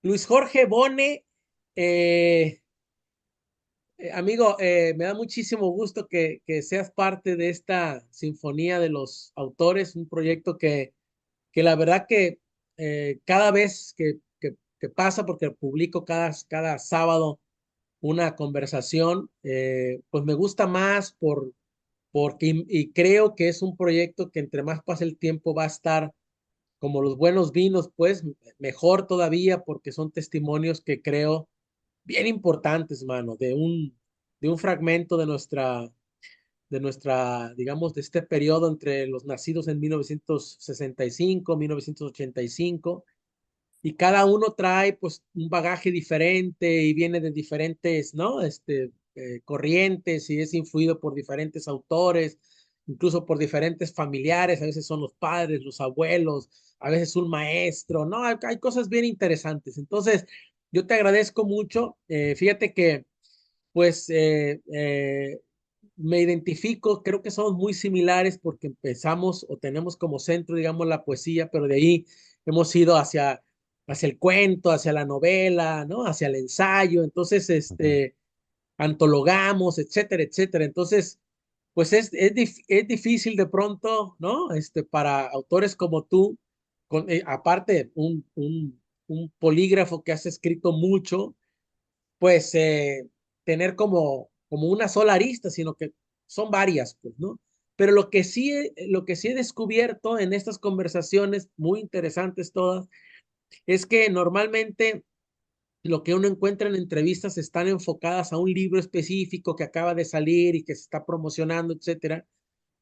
Luis Jorge Bone, eh, amigo, me da muchísimo gusto que seas parte de esta Sinfonía de los Autores, un proyecto que la verdad que cada vez que pasa, porque publico cada sábado una conversación, pues me gusta más porque y creo que es un proyecto que entre más pase el tiempo va a estar como los buenos vinos, pues mejor todavía porque son testimonios que creo bien importantes, mano, de un fragmento de nuestra, digamos, de este periodo entre los nacidos en 1965, 1985, y cada uno trae pues un bagaje diferente y viene de diferentes, ¿no? Corrientes y es influido por diferentes autores, incluso por diferentes familiares, a veces son los padres, los abuelos, a veces un maestro, ¿no? Hay cosas bien interesantes. Entonces, yo te agradezco mucho. Fíjate que pues me identifico, creo que somos muy similares porque empezamos o tenemos como centro, digamos, la poesía, pero de ahí hemos ido hacia el cuento, hacia la novela, ¿no? Hacia el ensayo, entonces, Ujú. antologamos, etcétera, etcétera. Entonces, pues es difícil de pronto, ¿no? Para autores como tú, aparte un polígrafo que has escrito mucho, pues tener como una sola arista, sino que son varias, pues, ¿no? Pero lo que sí he descubierto en estas conversaciones, muy interesantes todas, es que normalmente lo que uno encuentra en entrevistas están enfocadas a un libro específico que acaba de salir y que se está promocionando, etcétera,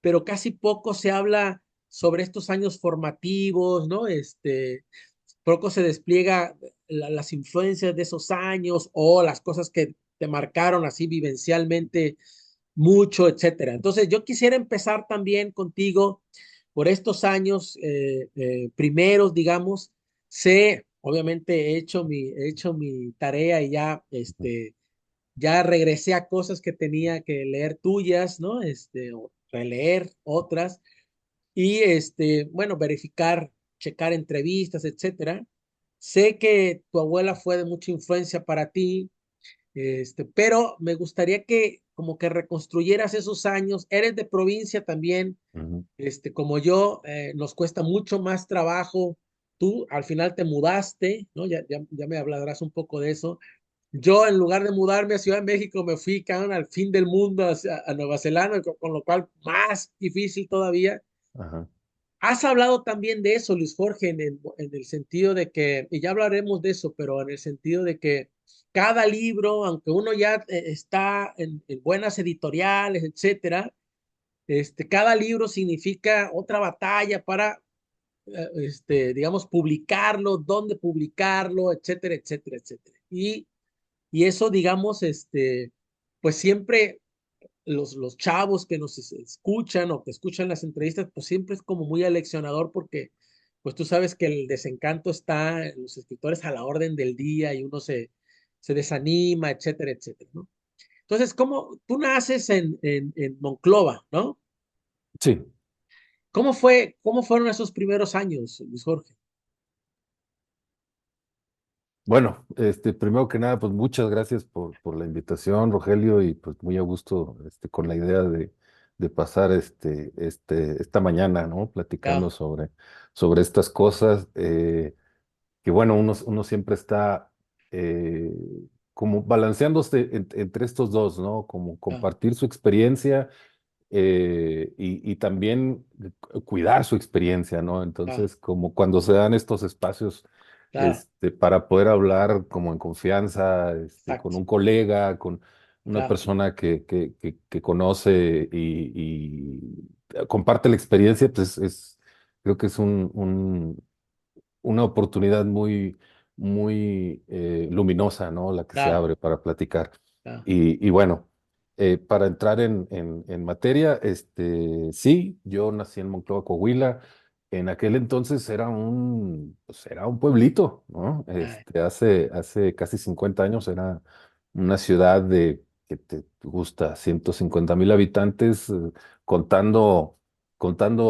pero casi poco se habla sobre estos años formativos, ¿no? Poco se despliega las influencias de esos años o las cosas que te marcaron así vivencialmente mucho, etcétera. Entonces, yo quisiera empezar también contigo por estos años primeros, digamos. Obviamente he hecho mi tarea y ya regresé a cosas que tenía que leer tuyas, ¿no? O releer otras y bueno, verificar, checar entrevistas, etcétera. Sé que tu abuela fue de mucha influencia para ti, pero me gustaría que como que reconstruyeras esos años. Eres de provincia también, Ujú. como yo, nos cuesta mucho más trabajo. Tú al final te mudaste, ¿no? Ya me hablarás un poco de eso. Yo, en lugar de mudarme a Ciudad de México, me fui cabrón, al fin del mundo, a Nueva Zelanda, con lo cual más difícil todavía. Ajá. Has hablado también de eso, Luis Jorge, en el sentido de que, y ya hablaremos de eso, pero en el sentido de que cada libro, aunque uno ya está en buenas editoriales, etcétera, cada libro significa otra batalla para, digamos, publicarlo, dónde publicarlo, etcétera, etcétera, etcétera. Y eso, digamos, pues siempre los chavos que nos escuchan o que escuchan las entrevistas, pues siempre es como muy aleccionador porque, pues tú sabes que el desencanto está en los escritores a la orden del día y uno se desanima, etcétera, etcétera, ¿no? Entonces, tú naces en Monclova, ¿no? Sí, ¿Cómo fueron esos primeros años, Luis Jorge? bueno, primero que nada, pues muchas gracias por la invitación, Rogelio, y pues muy a gusto con la idea de pasar esta mañana, ¿no? Platicando Ya, sobre estas cosas, que bueno, uno siempre está eh, como balanceándose entre estos dos, ¿no? Como ya, compartir su experiencia y también cuidar su experiencia, ¿no? ya, Entonces, como cuando se dan estos espacios claro, para poder hablar como en confianza, con exacto, un colega, con una claro, persona que conoce y comparte la experiencia, pues creo que es una oportunidad muy luminosa, ¿no? La que se claro, abre para platicar. claro, Y bueno, para entrar en materia, sí, yo nací en Monclova, Coahuila. En aquel entonces pues era un pueblito, ¿no? ay, Hace casi 50 años era una ciudad que te gusta, 150,000 habitantes, contando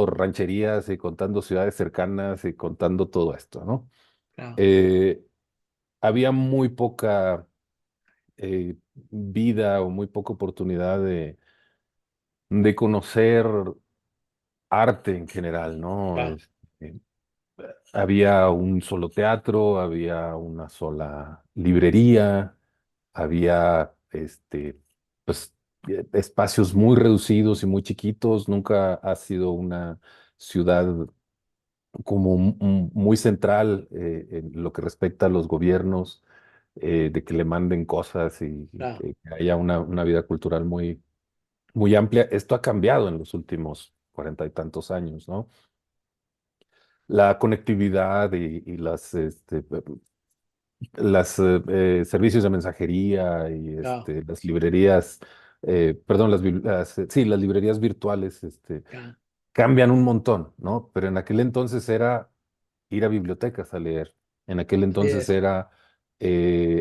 rancherías y contando ciudades cercanas y contando todo esto, ¿no? claro, Eh, había muy poca vida o muy poca oportunidad de conocer arte en general, ¿no? Claro, Había un solo teatro, había una sola librería, había pues, espacios muy reducidos y muy chiquitos. Nunca ha sido una ciudad como muy central en lo que respecta a los gobiernos, de que le manden cosas y claro. que haya una vida cultural muy, muy amplia. Esto ha cambiado en los últimos 40 y tantos años, ¿no? La conectividad y las servicios de mensajería y Claro, las librerías, perdón, sí, las librerías virtuales, claro. cambian un montón, ¿no? Pero en aquel entonces era ir a bibliotecas a leer. En aquel Así entonces es. era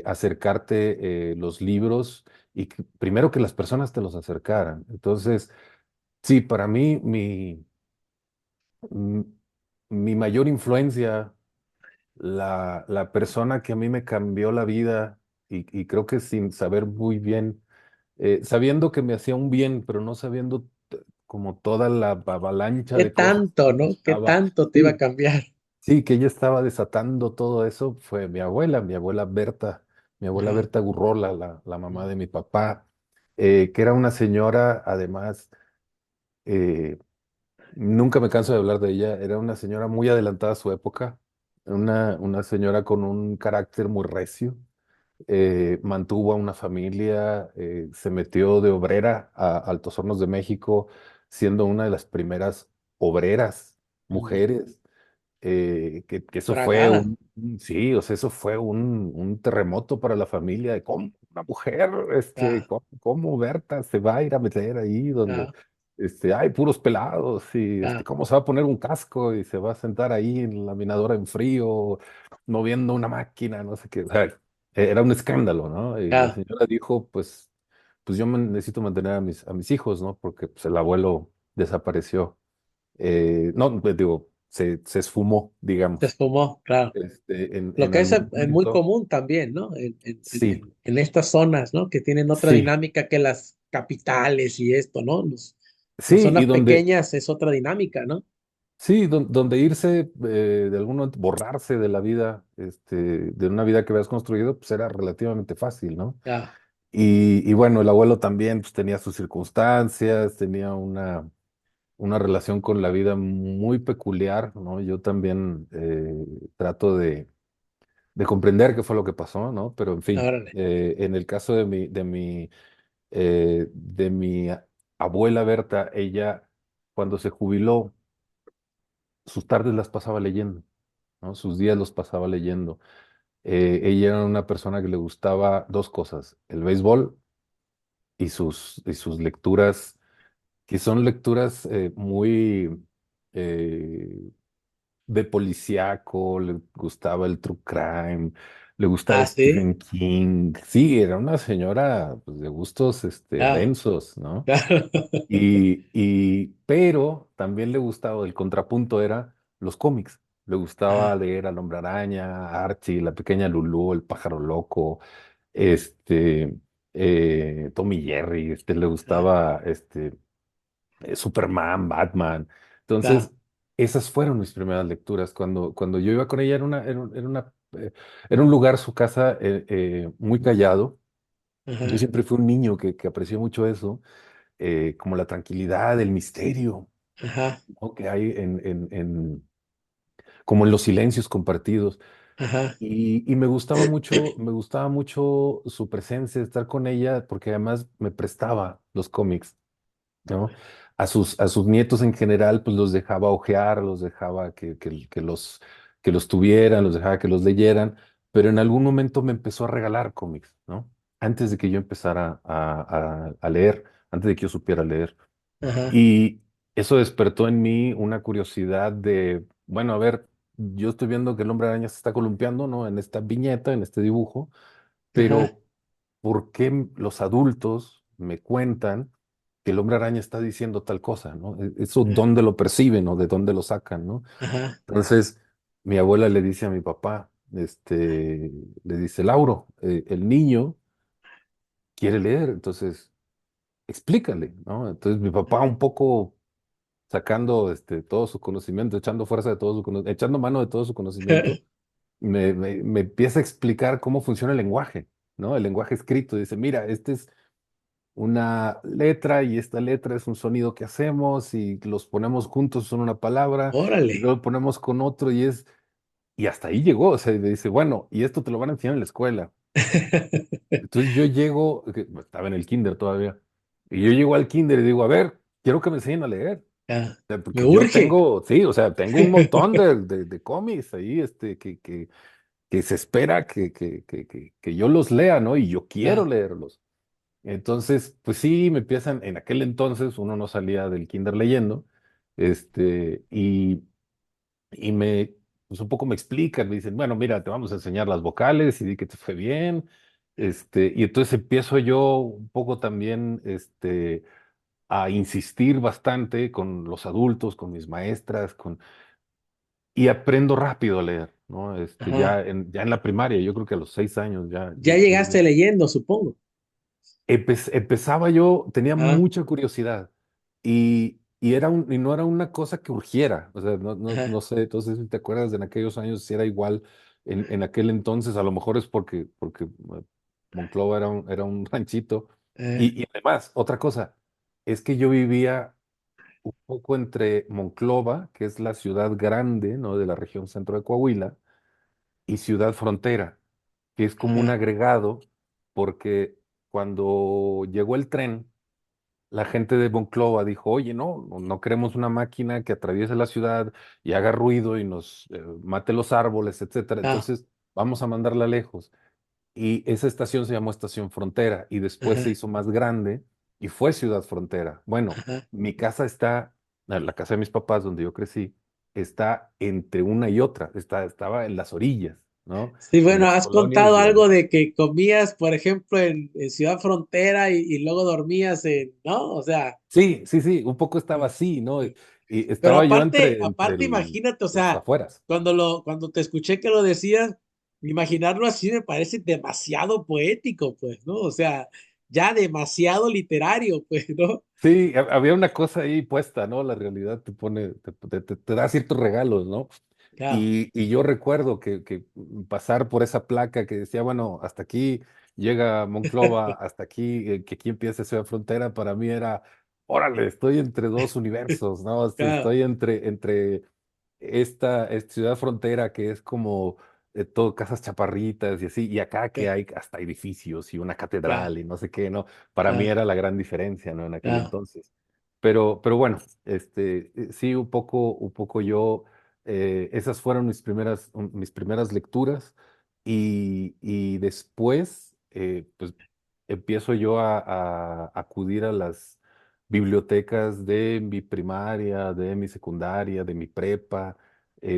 acercarte los libros y primero que las personas te los acercaran. Entonces, sí, para mí m- mi mayor influencia, la persona que a mí me cambió la vida y creo que sin saber muy bien, sabiendo que me hacía un bien, pero no sabiendo como toda la avalancha ¿Qué de cosas tanto, que no? ¿Qué estaba. tanto te iba a Sí, cambiar? sí, que ella estaba desatando todo eso, fue mi abuela Berta, mi abuela Ajá. Berta Gurrola, la mamá Mm. de mi papá, que era una señora, además, eh, nunca me canso de hablar de ella, era una señora muy adelantada a su época, una señora con un carácter muy recio, mantuvo a una familia, se metió de obrera a Altos Hornos de México, siendo una de las primeras obreras Mm. mujeres, que eso fue Bragada. sí, o sea, eso fue un terremoto para la familia, de cómo una mujer, Ah, cómo Berta se va a ir a meter ahí donde, ah, hay puros pelados, y ah, cómo se va a poner un casco y se va a sentar ahí en la minadora en frío, moviendo una máquina, no sé qué, o sea, era un escándalo, ¿no? Y la ah. señora dijo, pues yo necesito mantener a mis hijos, ¿no? Porque pues, el abuelo desapareció. No, pues, digo, se esfumó, Se digamos, esfumó, claro. Lo en que es algún muy momento. común también, ¿no? Sí, En estas zonas, ¿no? Que tienen otra sí, dinámica que las capitales y esto, ¿no? Las sí, y zonas pequeñas es otra dinámica, ¿no? sí, donde irse, de algún momento, borrarse de la vida, de una vida que habías construido, pues era relativamente fácil, ¿no? Ya, Y bueno, el abuelo también, pues tenía sus circunstancias, tenía una relación con la vida muy peculiar, ¿no? Yo también trato de comprender qué fue lo que pasó, ¿no? Pero en fin, órale. en el caso de mi abuela Berta, ella cuando se jubiló, sus tardes las pasaba leyendo, ¿no? Sus días los pasaba leyendo. Ella era una persona que le gustaba dos cosas, el béisbol y sus lecturas, que son lecturas muy eh, de policíaco, le gustaba el true crime, le gustaba Ah, sí, Stephen King. Sí, era una señora pues, de gustos ya, densos, ¿no? claro. Pero también le gustaba, el contrapunto era los cómics. Le gustaba Ajá, leer al Hombre Araña, Archie, la pequeña Lulú, el pájaro loco, Tom y Jerry, le ajá, gustaba Superman, Batman. claro, Entonces, esas fueron mis primeras lecturas. Cuando yo iba con ella, era un lugar, su casa, muy callado. Yo ajá, siempre fui un niño que apreció mucho eso, como la tranquilidad, el misterio, ajá, ¿no? Que hay como en los silencios compartidos. ajá, Y me gustaba mucho su presencia, estar con ella, porque además me prestaba los cómics, ¿no? A sus nietos en general, pues los dejaba hojear, los dejaba que los tuvieran, los dejaba que los leyeran, pero en algún momento me empezó a regalar cómics, ¿no? Antes de que yo empezara a leer, antes de que yo supiera leer. ajá, Y eso despertó en mí una curiosidad de, bueno, a ver, yo estoy viendo que el hombre araña se está columpiando, ¿no? En esta viñeta, en este dibujo, ajá, pero ¿por qué los adultos me cuentan que el hombre araña está diciendo tal cosa, ¿no? Eso, ¿dónde lo perciben o de dónde lo sacan, ¿no? ajá, Entonces, mi abuela le dice a mi papá, este, le dice, Lauro, el niño quiere leer, entonces explícale, ¿no? Entonces mi papá un poco sacando todo su conocimiento, echando fuerza de todo su conocimiento, echando mano de todo su conocimiento, me empieza a explicar cómo funciona el lenguaje, ¿no? El lenguaje escrito. Dice, mira, este es una letra y esta letra es un sonido que hacemos y los ponemos juntos, son una palabra y Órale. luego ponemos con otro y es, y hasta ahí llegó, o sea, y me dice, bueno, y esto te lo van a enseñar en la escuela. Entonces yo llego, estaba en el kinder todavía, y yo llego al kinder y digo, a ver, quiero que me enseñen a leer. Ya. O sea, Me porque yo urge. tengo, sí, o sea, tengo un montón de cómics ahí, que se espera que yo los lea, ¿no? Y yo quiero Ya. leerlos. Entonces, pues sí, me empiezan, en aquel entonces uno no salía del kinder leyendo, este, y, pues un poco me explican, me dicen, bueno, mira, te vamos a enseñar las vocales y di que te fue bien, y entonces empiezo yo un poco también, a insistir bastante con los adultos, con mis maestras, y aprendo rápido a leer, ¿no? Ajá. Ya en la primaria, yo creo que a los 6 años Ya llegaste leyendo, supongo. empezaba yo, tenía Ah, mucha curiosidad y no era una cosa que urgiera, o sea, ajá. no sé, entonces si te acuerdas de en aquellos años si era igual en aquel entonces, a lo mejor es porque Monclova era un ranchito eh, y además, otra cosa, es que yo vivía un poco entre Monclova, que es la ciudad grande, ¿no? De la región centro de Coahuila, y Ciudad Frontera, que es como un ajá. agregado, porque cuando llegó el tren, la gente de Monclova dijo, oye, no queremos una máquina que atraviese la ciudad y haga ruido y nos mate los árboles, etcétera. Ah, Entonces, vamos a mandarla lejos. Y esa estación se llamó Estación Frontera y después se ajá, hizo más grande y fue Ciudad Frontera. Bueno, ajá. mi casa está, la casa de mis papás, donde yo crecí, está entre una y otra, estaba en las orillas, ¿no? Sí, En bueno, las has colonias contado bien. algo de que comías, por ejemplo, en Ciudad Frontera y luego dormías en, ¿no? O sea, Sí, sí, sí, un poco estaba sí, así, ¿no? sí. Y Pero estaba yo entre aparte, imagínate, o las sea, afueras. cuando te escuché que lo decías, imaginarlo así me parece demasiado poético, pues, ¿no? O sea, ya demasiado literario, pues, ¿no? Sí, había una cosa ahí puesta, ¿no? La realidad te pone, te da ciertos regalos, ¿no? Claro, Y yo recuerdo que pasar por esa placa que decía, bueno, hasta aquí llega Monclova, hasta aquí, que aquí empieza Ciudad Frontera, para mí era, órale, estoy entre dos universos, ¿no? claro, Estoy entre esta ciudad frontera que es como todo casas chaparritas y así, y acá que hay hasta edificios y una claro, catedral y no sé qué, ¿no? Para mí claro, era la gran diferencia, ¿no? En aquel claro. entonces. Pero bueno, sí, un poco yo, esas fueron mis primeras lecturas y después, pues empiezo yo a acudir a las bibliotecas de mi primaria, de mi secundaria, de mi prepa,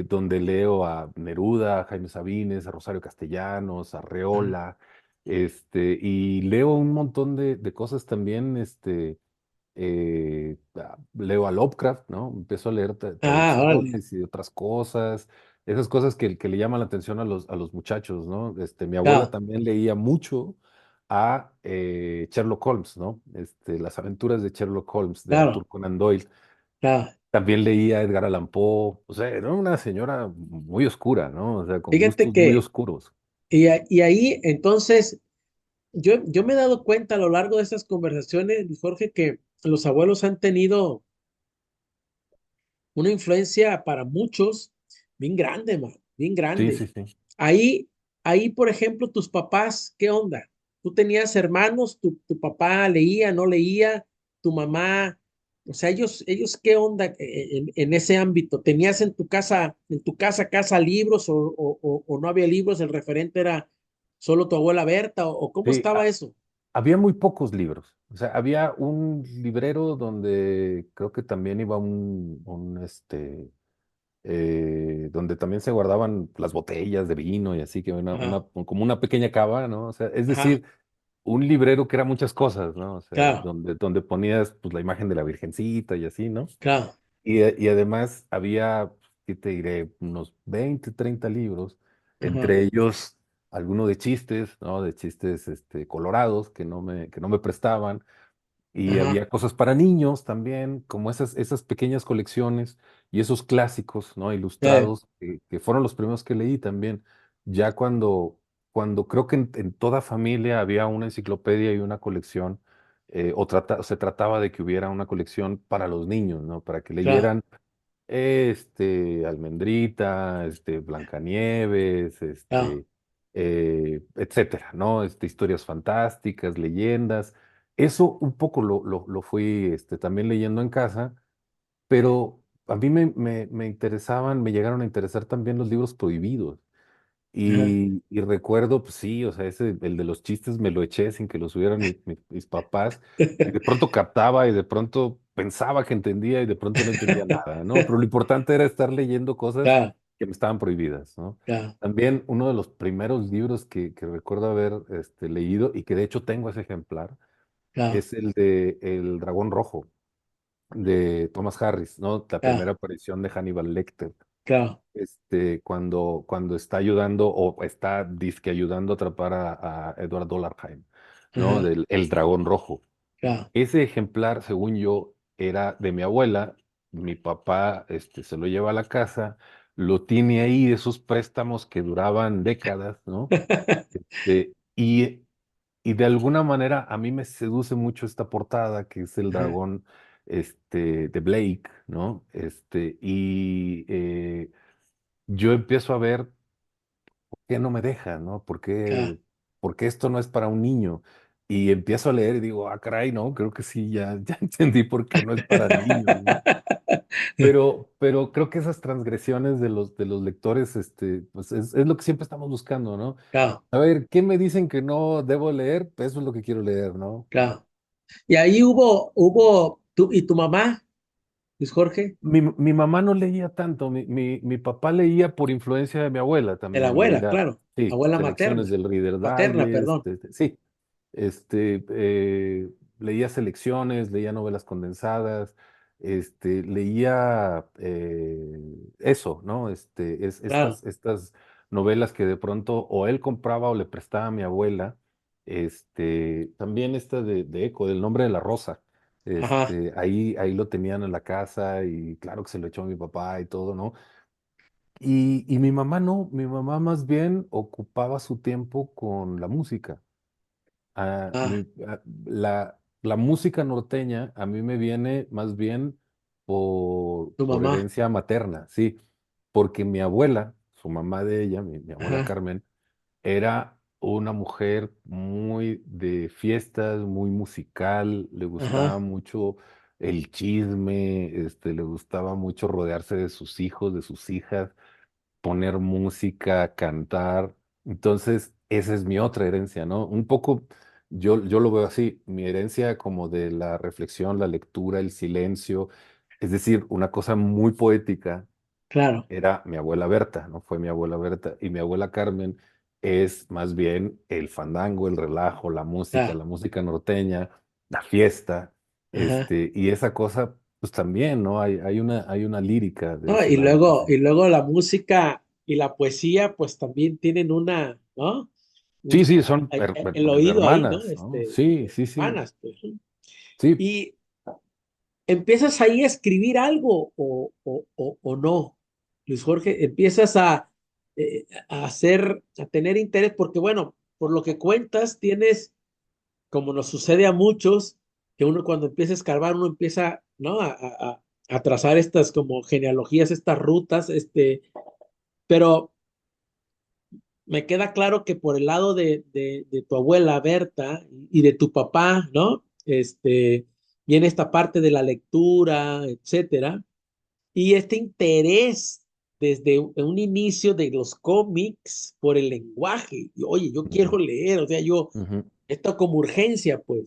donde leo a Neruda, a Jaime Sabines, a Rosario Castellanos, a Ah, Reola, y leo un montón de cosas también, leo a Lovecraft, ¿no? Empiezo a leer órale, traducciones y otras cosas, esas cosas que le llaman la atención a a los muchachos, ¿no? Mi abuela claro, también leía mucho a Sherlock Holmes, ¿no? Las aventuras de Sherlock Holmes, de claro, Arthur Conan Doyle. claro. También leía a Edgar Allan Poe, o sea, era una señora muy oscura, ¿no? O sea, con Fíjate gustos muy que, oscuros. y ahí, entonces, yo me he dado cuenta a lo largo de estas conversaciones, Jorge, que los abuelos han tenido una influencia para muchos bien grande, man, bien Sí, grande. sí, sí. Ahí, ahí, por ejemplo, tus papás, ¿qué onda? ¿Tú tenías hermanos? ¿Tu papá leía, no leía? ¿Tu mamá? O sea, ellos ¿qué onda en ese ámbito? ¿Tenías en tu casa libros o no había libros? ¿El referente era solo tu abuela Berta o cómo Sí, estaba eso? había muy pocos libros. O sea, había un librero donde creo que también iba donde también se guardaban las botellas de vino y así, que Ajá, como una pequeña cava, ¿no? O sea, es ajá, decir, un librero que era muchas cosas, ¿no? O sea, claro, donde ponías pues la imagen de la Virgencita y así, ¿no? claro, Y además había, ¿qué te diré? Unos 20 30 libros. ajá, entre ellos alguno de chistes, ¿no? De chistes colorados que no me prestaban. Y ajá, había cosas para niños también, como esas pequeñas colecciones y esos clásicos, ¿no? eh, Ilustrados, que fueron los primeros que leí también. Ya cuando creo que en toda familia había una enciclopedia y una colección, se trataba de que hubiera una colección para los niños, ¿no? Para que claro, leyeran Almendrita, Blancanieves, claro, etcétera, ¿no? Historias fantásticas, leyendas. Eso un poco lo fui también leyendo en casa, pero a mí me interesaban, me llegaron a interesar también los libros prohibidos. ajá, Y recuerdo, pues sí, o sea, el de los chistes me lo eché sin que lo subieran mis papás, y de pronto captaba y de pronto pensaba que entendía y de pronto no entendía nada, ¿no? Pero lo importante era estar leyendo cosas claro, que me estaban prohibidas, ¿no? claro, También uno de los primeros libros que recuerdo haber leído y que de hecho tengo ese ejemplar claro, es el de El Dragón Rojo de Thomas Harris, ¿no? La claro, primera aparición de Hannibal Lecter claro, cuando está ayudando o está disque ayudando a atrapar a Edward Dollarheim, ¿no? ajá, Del El Dragón Rojo. claro, Ese ejemplar, según yo, era de mi abuela. Mi papá, se lo lleva a la casa, lo tiene ahí de esos préstamos que duraban décadas, ¿no? Eh, y, y de alguna manera a mí me seduce mucho esta portada que es el ajá, dragón, de Blake, ¿no? Yo empiezo a ver qué no me deja, ¿no? claro. Por qué esto no es para un niño? Y empiezo a leer y digo, ah, caray, no, creo que sí, ya, ya entendí por qué no es para niños, ¿no? Pero creo que esas transgresiones de los lectores, pues es lo que siempre estamos buscando, ¿no? Claro, A ver, ¿qué me dicen que no debo leer? Pues eso es lo que quiero leer, ¿no? claro. Y ahí hubo, tú y tu mamá, Luis Jorge, Mi mamá no leía tanto, mi papá leía por influencia de mi abuela de la también, abuela, leía, claro, sí, abuela selecciones materna, del Reader paterna, Digest, perdón, sí, este, eh, leía selecciones, leía novelas condensadas, leía eso, ¿no? claro, Estas novelas que de pronto o él compraba o le prestaba a mi abuela, también esta de Eco, del nombre de la rosa. ajá, Ahí lo tenían en la casa y claro que se lo echó a mi papá y todo, ¿no? Y mi mamá no, mi mamá más bien ocupaba su tiempo con la música. ah, La música norteña a mí me viene más bien tu por mamá, herencia materna, sí, porque mi abuela, su mamá de ella, mi abuela ajá, Carmen, era una mujer muy de fiestas, muy musical, le gustaba ajá, mucho el chisme, le gustaba mucho rodearse de sus hijos, de sus hijas, poner música, cantar. Entonces, esa es mi otra herencia, ¿no? Un poco, yo lo veo así, mi herencia como de la reflexión, la lectura, el silencio, es decir, una cosa muy poética claro, era mi abuela Berta, ¿no? Fue mi abuela Berta. Y mi abuela Carmen es más bien el fandango, el relajo, claro, la música norteña, la fiesta, ajá. y esa cosa, pues también, ¿no? Hay una lírica de No, ese lado que sí. y luego la música y la poesía, pues también tienen una, ¿no? Sí, sí, son El oído ahí, ¿no? hermanas, ¿no? Sí, sí, sí. Hermanas, pues. ¿No? Sí, Y empiezas ahí a escribir algo o no, Luis Jorge, empiezas a hacer, a tener interés, porque bueno, por lo que cuentas, tienes, como nos sucede a muchos, que uno cuando empieza a escarbar, uno empieza, ¿no? A trazar estas como genealogías, estas rutas, pero me queda claro que por el lado de tu abuela Berta y de tu papá, ¿no? Viene esta parte de la lectura, etcétera, y este interés desde un inicio de los cómics por el lenguaje. Y, oye, yo quiero ujú, leer, o sea, yo, ujú. esto como urgencia, pues.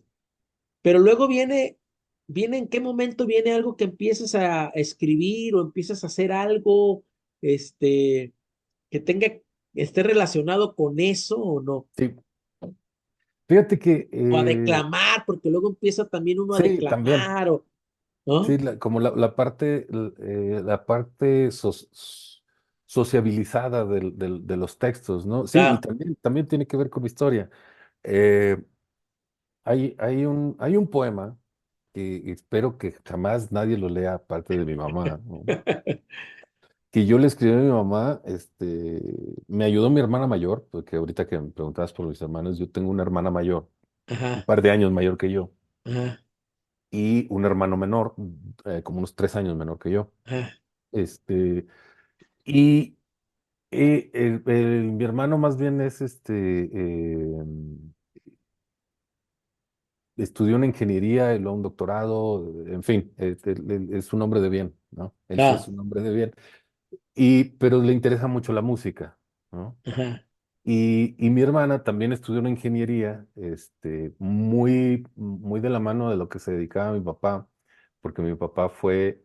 Pero luego viene en qué momento viene algo que empiezas a escribir o empiezas a hacer algo, que esté relacionado con eso o no. Sí, fíjate que O a declamar, porque luego empieza también uno a sí, también. declamar, Sí, ¿no? como la parte sociabilizada de los textos, ¿no? Sí, y claro, también tiene que ver con historia. Eh, hay un poema que espero que jamás nadie lo lea aparte de mi mamá, ¿no? Que yo le escribí a mi mamá, me ayudó mi hermana mayor, porque ahorita que me preguntabas por mis hermanos, yo tengo una hermana mayor, un ajá, par de años mayor que yo, ajá, y un hermano menor, como unos 3 años menor que yo. ajá, Este, y mi hermano más bien es estudió una ingeniería y luego un doctorado, en fin, él es un hombre de bien, ¿no? Él sí es claro, un hombre de bien, pero le interesa mucho la música, ¿no? ajá, Y mi hermana también estudió una ingeniería, muy de la mano de lo que se dedicaba mi papá, porque mi papá fue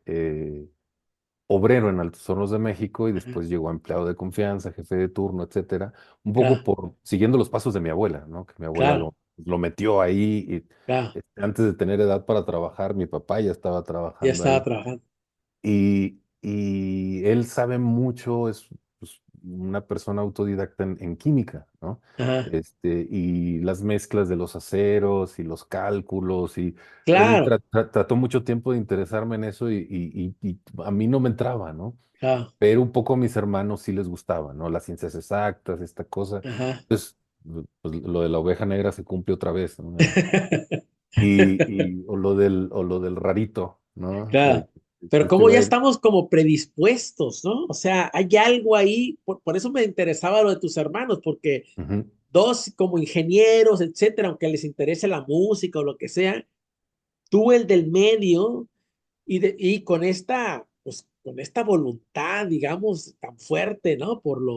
obrero en Altos Hornos de México y ajá, después llegó a empleado de confianza, jefe de turno, etcétera, un poco claro, siguiendo los pasos de mi abuela, ¿no? Que mi abuela claro, lo metió ahí y claro, antes de tener edad para trabajar, mi papá ya estaba ya trabajando estaba ahí. trabajando, Y él sabe mucho, es pues, una persona autodidacta en química, ¿no? ajá, Y las mezclas de los aceros y los cálculos, y él claro, trató mucho tiempo de interesarme en eso y a mí no me entraba, ¿no? claro, Pero un poco a mis hermanos sí les gustaba, ¿no? Las ciencias exactas, esta cosa. ajá, Entonces, pues, lo de la oveja negra se cumple otra vez, ¿no? O lo del rarito, ¿no? claro. Pero Este como ya güey. estamos como predispuestos, ¿no? O sea, hay algo ahí, por eso me interesaba lo de tus hermanos, porque Ujú. dos como ingenieros, etcétera, aunque les interese la música o lo que sea, tú el del medio y con esta, pues, con esta voluntad, digamos, tan fuerte, ¿no? Por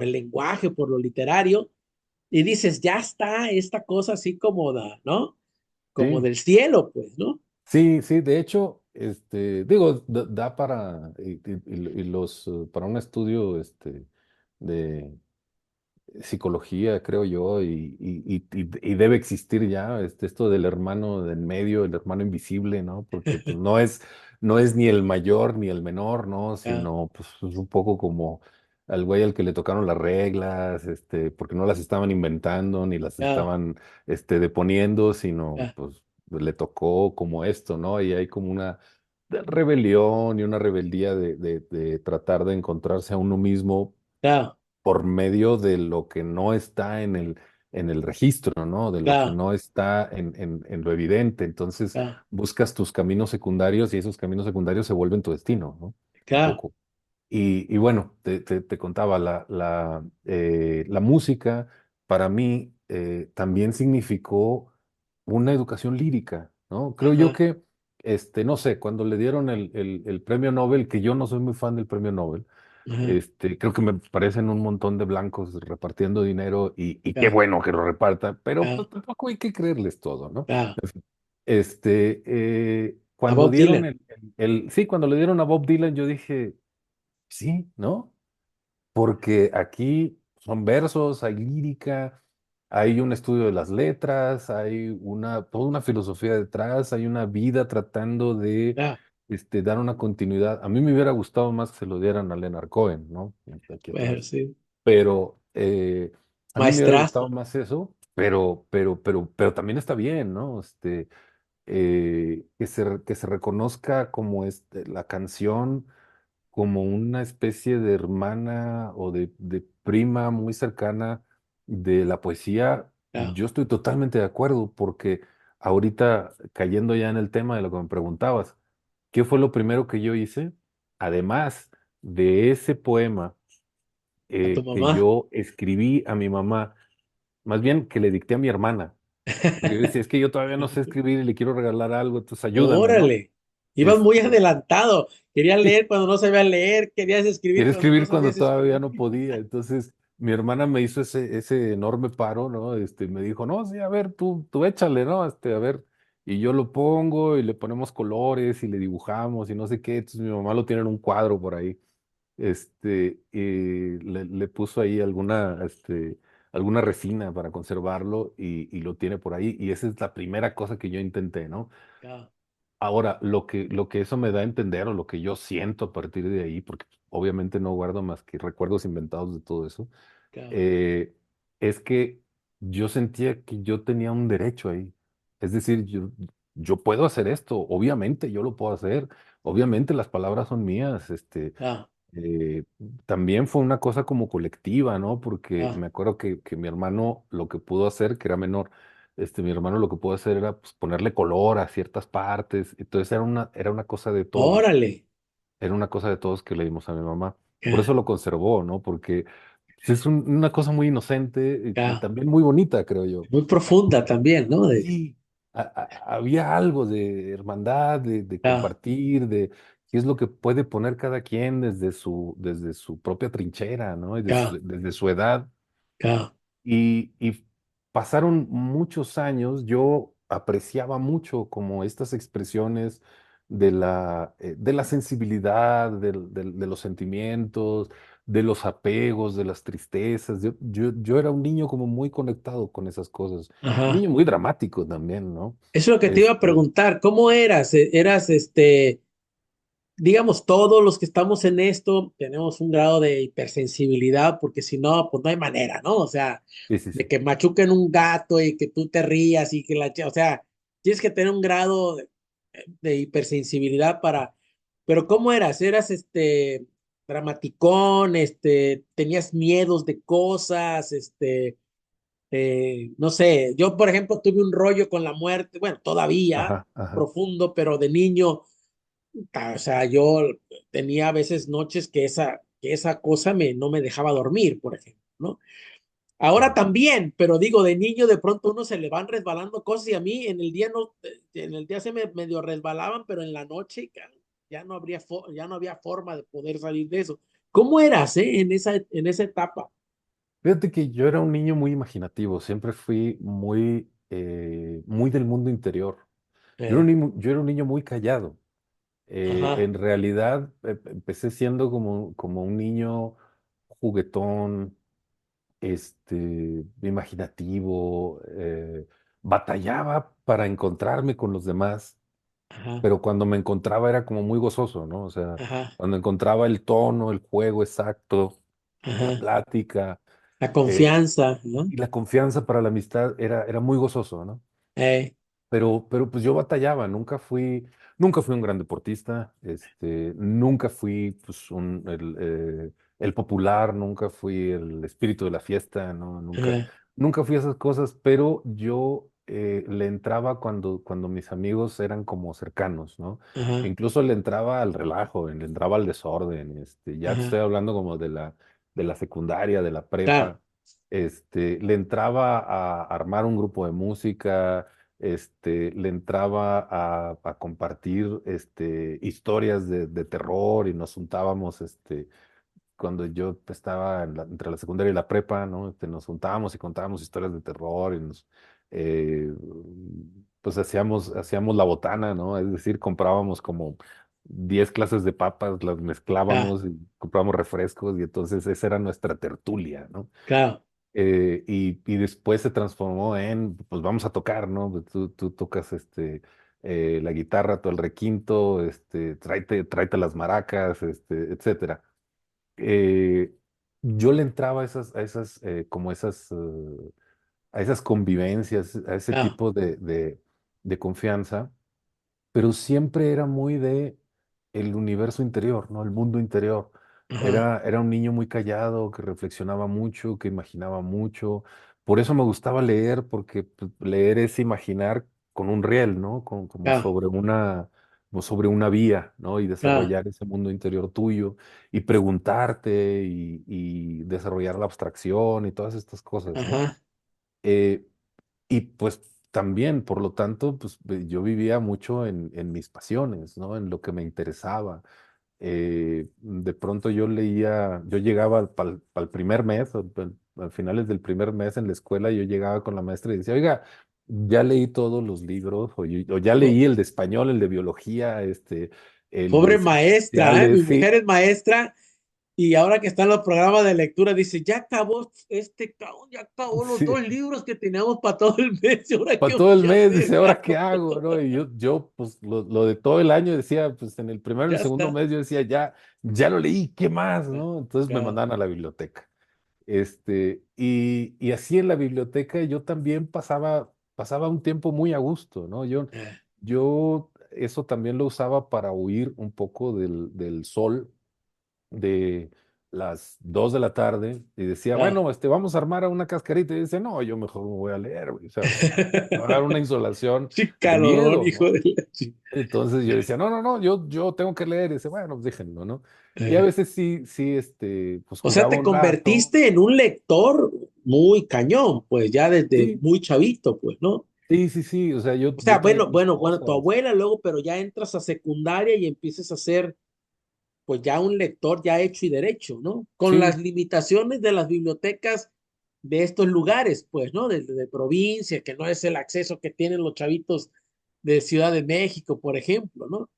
el lenguaje, por lo literario, y dices, ya está esta cosa así como ¿no? Como Sí, del cielo, pues, ¿no? sí, sí, de hecho, digo, da para, para un estudio, de psicología, creo yo, y debe existir ya, esto del hermano del medio, el hermano invisible, ¿no? Porque, pues, no es ni el mayor ni el menor, ¿no? Ya, Sino, pues, es un poco como al güey al que le tocaron las reglas, porque no las estaban inventando, ni las ya, estaban, deponiendo, sino, ya, pues, le tocó como esto, ¿no? Y hay como una rebelión y una rebeldía de tratar de encontrarse a uno mismo ya, por medio de lo que no está en el registro, ¿no? De lo que ya, no está en lo evidente. Entonces ya, buscas tus caminos secundarios y esos caminos secundarios se vuelven tu destino, ¿no? Un ya, poco. Y bueno, te contaba, la música para mí también significó una educación lírica, ¿no? Creo yo ajá, que, no sé, cuando le dieron el premio Nobel, que yo no soy muy fan del premio Nobel, ajá, creo que me parecen un montón de blancos repartiendo dinero y qué ya, bueno que lo repartan, pero ya, pues tampoco hay que creerles todo, ¿no? ya. A Cuando Bob dieron Dylan, sí, cuando le dieron a Bob Dylan, yo dije, sí, ¿no? Porque aquí son versos, hay lírica, hay un estudio de las letras, hay toda una filosofía detrás, hay una vida tratando de ya, dar una continuidad. A mí me hubiera gustado más que se lo dieran a Leonard Cohen, ¿no? Aquí bueno, atrás. sí, Pero a mí me hubiera gustado maestrazo, más eso, pero también está bien, ¿no? Que se reconozca como la canción como una especie de hermana o de prima muy cercana de la poesía. ya, Yo estoy totalmente de acuerdo porque ahorita cayendo ya en el tema de lo que me preguntabas, ¿qué fue lo primero que yo hice? Además de ese poema a tu que mamá, yo escribí a mi mamá, más bien que le dicté a mi hermana, porque yo decía, es que yo todavía no sé escribir y le quiero regalar algo, entonces ayúdame, ¿no? órale, ibas muy Este, adelantado, querías leer cuando no sabías leer, querías escribir Quiere cuando no escribir sabías cuando todavía escribir, no podía. Entonces, mi hermana me hizo ese enorme paro, ¿no? Me dijo, no, sí, a ver, tú échale, ¿no? A ver. Y yo lo pongo y le ponemos colores y le dibujamos y no sé qué. Entonces, mi mamá lo tiene en un cuadro por ahí. Y le puso ahí alguna resina para conservarlo y lo tiene por ahí. Y esa es la primera cosa que yo intenté, ¿no? ya, Ahora, lo que eso me da a entender o lo que yo siento a partir de ahí, porque obviamente no guardo más que recuerdos inventados de todo eso, Claro, eh, es que yo sentía que yo tenía un derecho ahí. Es decir, yo puedo hacer esto, obviamente yo lo puedo hacer, obviamente las palabras son mías, claro, eh, también fue una cosa como colectiva, ¿no? Porque claro, me acuerdo que mi hermano lo que pudo hacer, que era menor, mi hermano lo que pudo hacer era pues, ponerle color a ciertas partes, entonces era una cosa de todos, órale, era una cosa de todos que le dimos a mi mamá. Por ya, eso lo conservó, ¿no? Porque pues, es una cosa muy inocente y ya, también muy bonita, creo yo. muy profunda también, ¿no? Sí, había algo de hermandad, de Ya, compartir, de qué es lo que puede poner cada quien desde su propia trinchera, ¿no? Y ya, desde su edad. ya, Y pasaron muchos años, yo apreciaba mucho como estas expresiones de la sensibilidad, de los sentimientos, de los apegos, de las tristezas. Yo era un niño como muy conectado con esas cosas. Un ajá. niño muy dramático también, ¿no? Eso es lo que te iba a Este, preguntar, ¿cómo eras? Eras, digamos, todos los que estamos en esto tenemos un grado de hipersensibilidad, porque si no, pues no hay manera, ¿no? O sea, sí, sí, de sí. que machuquen un gato y que tú te rías y que o sea, tienes que tener un grado de hipersensibilidad para, pero ¿cómo eras? ¿Eras dramaticón, tenías miedos de cosas, no sé, yo por ejemplo tuve un rollo con la muerte, bueno, todavía Ajá, ajá. profundo, pero de niño, o sea, yo tenía a veces noches que esa cosa no me dejaba dormir, por ejemplo, ¿no? Ahora Ujú. también, pero digo, de niño de pronto uno se le van resbalando cosas y a mí en el día no, en el día se me medio resbalaban, pero en la noche ya no ya no había forma de poder salir de eso. ¿Cómo eras, en esa etapa? Fíjate que yo era un niño muy imaginativo, siempre fui muy del mundo interior. Yo era un niño muy callado. Ajá, En realidad, empecé siendo como un niño juguetón, imaginativo, batallaba para encontrarme con los demás, ajá, pero cuando me encontraba era como muy gozoso, ¿no? O sea, ajá, cuando encontraba el tono, el juego exacto, la ajá. plática, La eh, confianza, ¿no? y la confianza para la amistad era muy gozoso, ¿no? Eh, Pero pues yo batallaba, nunca fui un gran deportista, nunca fui pues el popular, nunca fui el espíritu de la fiesta, ¿no? ajá, Nunca fui esas cosas, pero yo le entraba cuando mis amigos eran como cercanos, ¿no? ajá, Incluso le entraba al relajo, le entraba al desorden, ya te estoy ajá. hablando como de la secundaria, de la Claro, prepa, le entraba a armar un grupo de música, le entraba a compartir historias de terror y nos juntábamos cuando yo estaba entre la secundaria y la prepa, ¿no? Nos juntábamos y contábamos historias de terror y eh, pues hacíamos la botana, ¿no? Es decir, comprábamos como 10 clases de papas, las ya, mezclábamos y comprábamos refrescos y entonces esa era nuestra tertulia, ¿no? claro, Y después se transformó en, pues vamos a tocar, ¿no? Pues, tú tocas la guitarra, tú el requinto, tráete las maracas, etcétera. Eh, yo le entraba a esas convivencias, a ese ya, tipo de confianza, pero siempre era muy de el universo interior, ¿no? El mundo interior. ajá, Era un niño muy callado, que reflexionaba mucho, que imaginaba mucho. Por eso me gustaba leer, porque pues, leer es imaginar con un riel, ¿no? ya, Como sobre una vía, ¿no? Y ya, desarrollar ese mundo interior tuyo y preguntarte y desarrollar la abstracción y todas estas cosas, ¿no? ajá, Eh, y pues también, por lo tanto, pues yo vivía mucho en mis pasiones, ¿no? En lo que me interesaba. De pronto yo llegaba al primer mes, al finales del primer mes en la escuela, yo llegaba con la maestra y decía, oiga, ya leí todos los libros, o ya Po- leí el de español, el de biología, el de pobre ciencias maestra, ¿eh? Mi sociales, mujer sí. es maestra Y ahora que están los programas de lectura, dice, ya acabó este cabrón, ya acabó los Sí, 2 libros que teníamos para todo el mes, ¿y ahora qué para todo el voy a mes, hacer, dice, ¿ahora qué cabrón? hago? ¿No? Y yo pues lo de todo el año decía, pues en el primero y Ya el segundo está. mes yo decía, ya lo leí, ¿qué más? Ah, ¿No? Entonces me ah, mandaban a la biblioteca. Y así en la biblioteca yo también pasaba un tiempo muy a gusto, ¿no? ah, Yo eso también lo usaba para huir un poco del sol de las 2 de la tarde y decía, ah. bueno, vamos a armar a una cascarita. Y dice, no, yo mejor me voy a leer, güey. O sea, me va a dar una insolación Sí, de calorón, miedo, hijo ¿no? de la Entonces yo decía, no, no, no, yo tengo que leer. Y dice, bueno, pues déjenlo, ¿no? Y a eh, veces sí, pues O sea, jugaba te un rato. convertiste en un lector muy cañón, pues ya desde Sí, muy chavito, pues, ¿no? sí. O sea, yo, O sea, yo traía bueno, mis bueno, tu cosas. abuela luego, pero ya entras a secundaria y empiezas a ser, pues ya un lector ya hecho y derecho, ¿no? Con las Sí, limitaciones de las bibliotecas de estos lugares, pues, ¿no? De provincia, que no es el acceso que tienen los chavitos de Ciudad de México, por ejemplo, ¿no?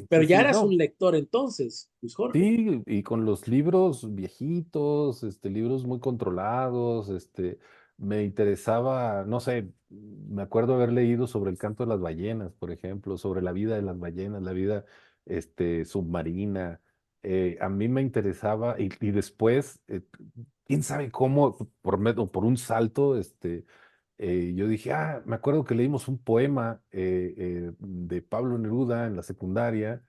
Pero ya sí. eras un No, lector entonces, pues Jorge. sí, y con los libros viejitos, libros muy controlados, me interesaba, no sé, me acuerdo haber leído sobre el canto de las ballenas, por ejemplo, sobre la vida de las ballenas, la vida, submarina. A mí me interesaba y después, quién sabe cómo, por un salto, yo dije, me acuerdo que leímos un poema de Pablo Neruda en la secundaria,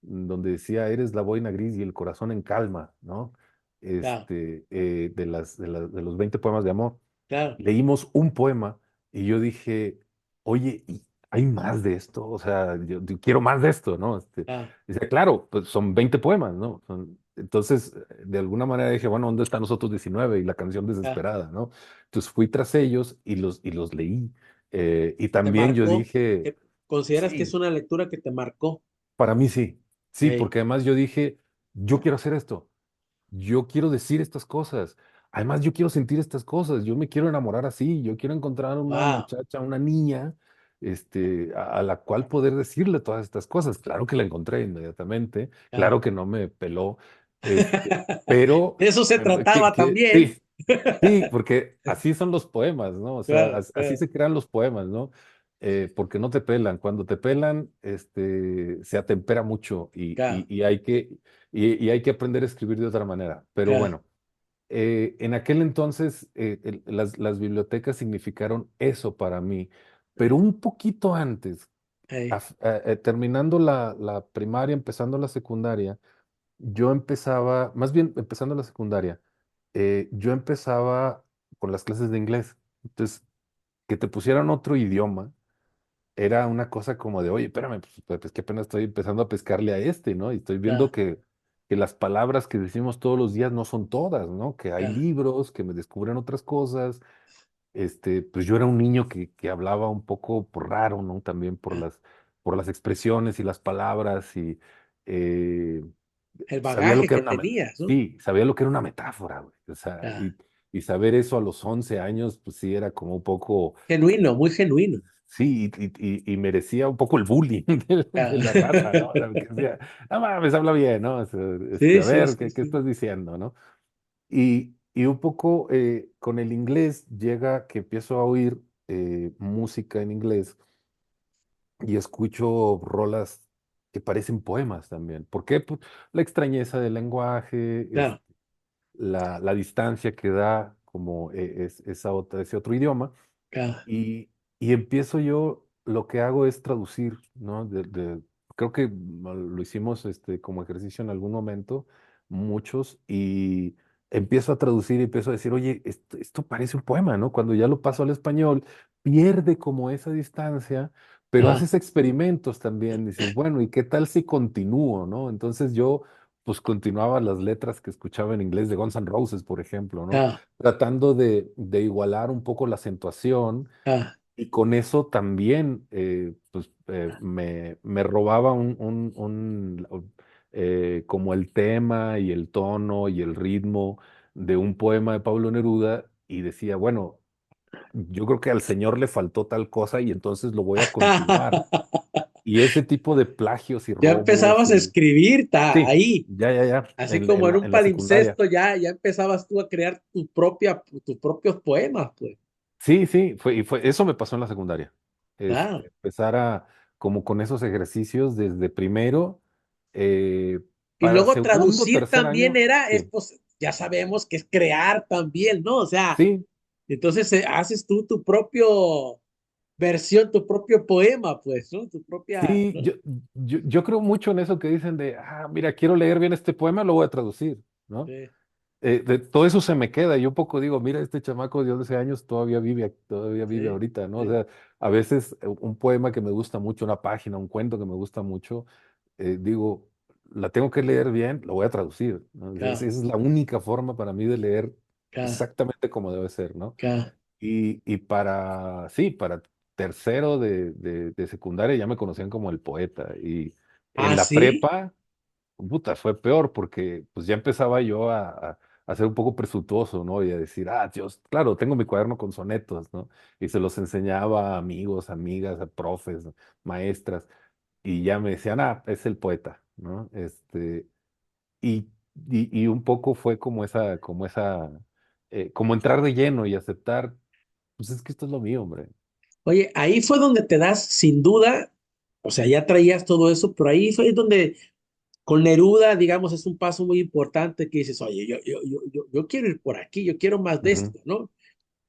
donde decía, eres la boina gris y el corazón en calma, ¿no? Claro, De los 20 poemas de amor. claro, Leímos un poema y yo dije, oye, ¿y hay más de esto? O sea, yo quiero más de esto, ¿no? claro, Dice, claro, pues son 20 poemas, ¿no? Entonces, de alguna manera dije, bueno, ¿dónde están los otros 19? Y la canción claro. desesperada, ¿no? Entonces fui tras ellos y los leí. Y Te también yo marcó, dije, consideras que es sí, una lectura que te marcó. para mí sí, sí, Ey, porque además yo dije, yo quiero hacer esto, yo quiero decir estas cosas, además yo quiero sentir estas cosas, yo me quiero enamorar así, yo quiero encontrar una wow, muchacha, una niña, a la cual poder decirle todas estas cosas. Claro que la encontré inmediatamente, ah. claro que no me peló, pero De eso se trataba también. sí. Sí, porque así son los poemas, ¿no? O sea, Claro, así claro, se crean los poemas, ¿no? Porque no te pelan. Cuando te pelan, se atempera mucho claro, y hay que aprender a escribir de otra manera. Pero claro. bueno, en aquel entonces las bibliotecas significaron eso para mí. Pero un poquito antes, Ey, terminando la primaria, empezando la secundaria, yo empezaba, más bien empezando la secundaria, yo empezaba con las clases de inglés. Entonces, que te pusieran otro idioma era una cosa como de, oye, espérame, pues que apenas estoy empezando a pescarle a ¿no? Y estoy viendo claro, que las palabras que decimos todos los días no son todas, ¿no? Que hay claro, libros, que me descubren otras cosas. Pues yo era un niño que hablaba un poco raro, ¿no? También claro. por las expresiones y las palabras y eh, El sabía lo bagaje que que era tenías, ¿no? sí, sabía lo que era una metáfora, güey. O sea, Claro. y saber eso a los 11 años, pues sí, era como un poco, Genuino, muy genuino. sí, y merecía un poco el bullying de Claro. la raza, ¿no? O sea, que decía, no mames, habla bien, ¿no? O sea, Sí, a sí, ver, sí, ¿qué sí. estás diciendo, no? Y un poco con el inglés llega que empiezo a oír música en inglés y escucho rolas que parecen poemas también. ¿Por qué? Pues, la extrañeza del lenguaje, Claro, la distancia que da como ese otro idioma. claro, Y empiezo yo, lo que hago es traducir, ¿no? Creo que lo hicimos como ejercicio en algún momento, muchos, y empiezo a traducir y empiezo a decir, oye, esto parece un poema, ¿no? Cuando ya lo paso al español, pierde como esa distancia, pero claro, haces experimentos también, dices, bueno, ¿y qué tal si continúo, ¿no? Entonces yo, pues continuaba las letras que escuchaba en inglés de Guns N' Roses, por ejemplo, ¿no? claro, Tratando de igualar un poco la acentuación claro. y con eso también pues, me robaba como el tema y el tono y el ritmo de un poema de Pablo Neruda y decía, bueno, yo creo que al señor le faltó tal cosa y entonces lo voy a continuar. Y ese tipo de plagios y Ya robos empezabas a y escribir sí, ahí, ya, así como en un en la secundaria. palimpsesto, ya empezabas tú a crear tus propios poemas, pues. Sí, sí, eso me pasó en la secundaria. Ah. Empezar a, como con esos ejercicios desde primero, eh, Y para luego segundo, traducir tercer también año, era, sí, pues ya sabemos que es crear también, ¿no? O sea, sí, entonces haces tú tu propio versión, tu propio poema, pues, ¿no? Tu propia, sí, ¿no? yo creo mucho en eso que dicen de, mira, quiero leer bien este poema, lo voy a traducir, ¿no? Sí, De todo eso se me queda. Yo poco digo, mira, este chamaco de 11 años todavía vive sí, ahorita, ¿no? O sí, sea, a veces un poema que me gusta mucho, una página, un cuento que me gusta mucho, digo, la tengo que leer bien, lo voy a traducir, ¿no? O sea, esa ca, es la única forma para mí de leer ca, exactamente como debe ser, ¿no? ca. Y sí, para tercero de secundaria ya me conocían como el poeta. Y en Ah, la sí, prepa puta, fue peor porque pues ya empezaba yo a ser un poco presuntuoso, ¿no? Y a decir, Dios, claro, tengo mi cuaderno con sonetos, ¿no? Y se los enseñaba a amigos, amigas, a profes, ¿no? Maestras, y ya me decían, es el poeta, ¿no? Y, y un poco fue como entrar de lleno y aceptar, pues es que esto es lo mío, hombre. oye, ahí fue donde te das, sin duda, o sea, ya traías todo eso, pero ahí fue donde con Neruda, digamos, es un paso muy importante que dices, oye, yo quiero ir por aquí, yo quiero más de Ujú, esto, ¿no?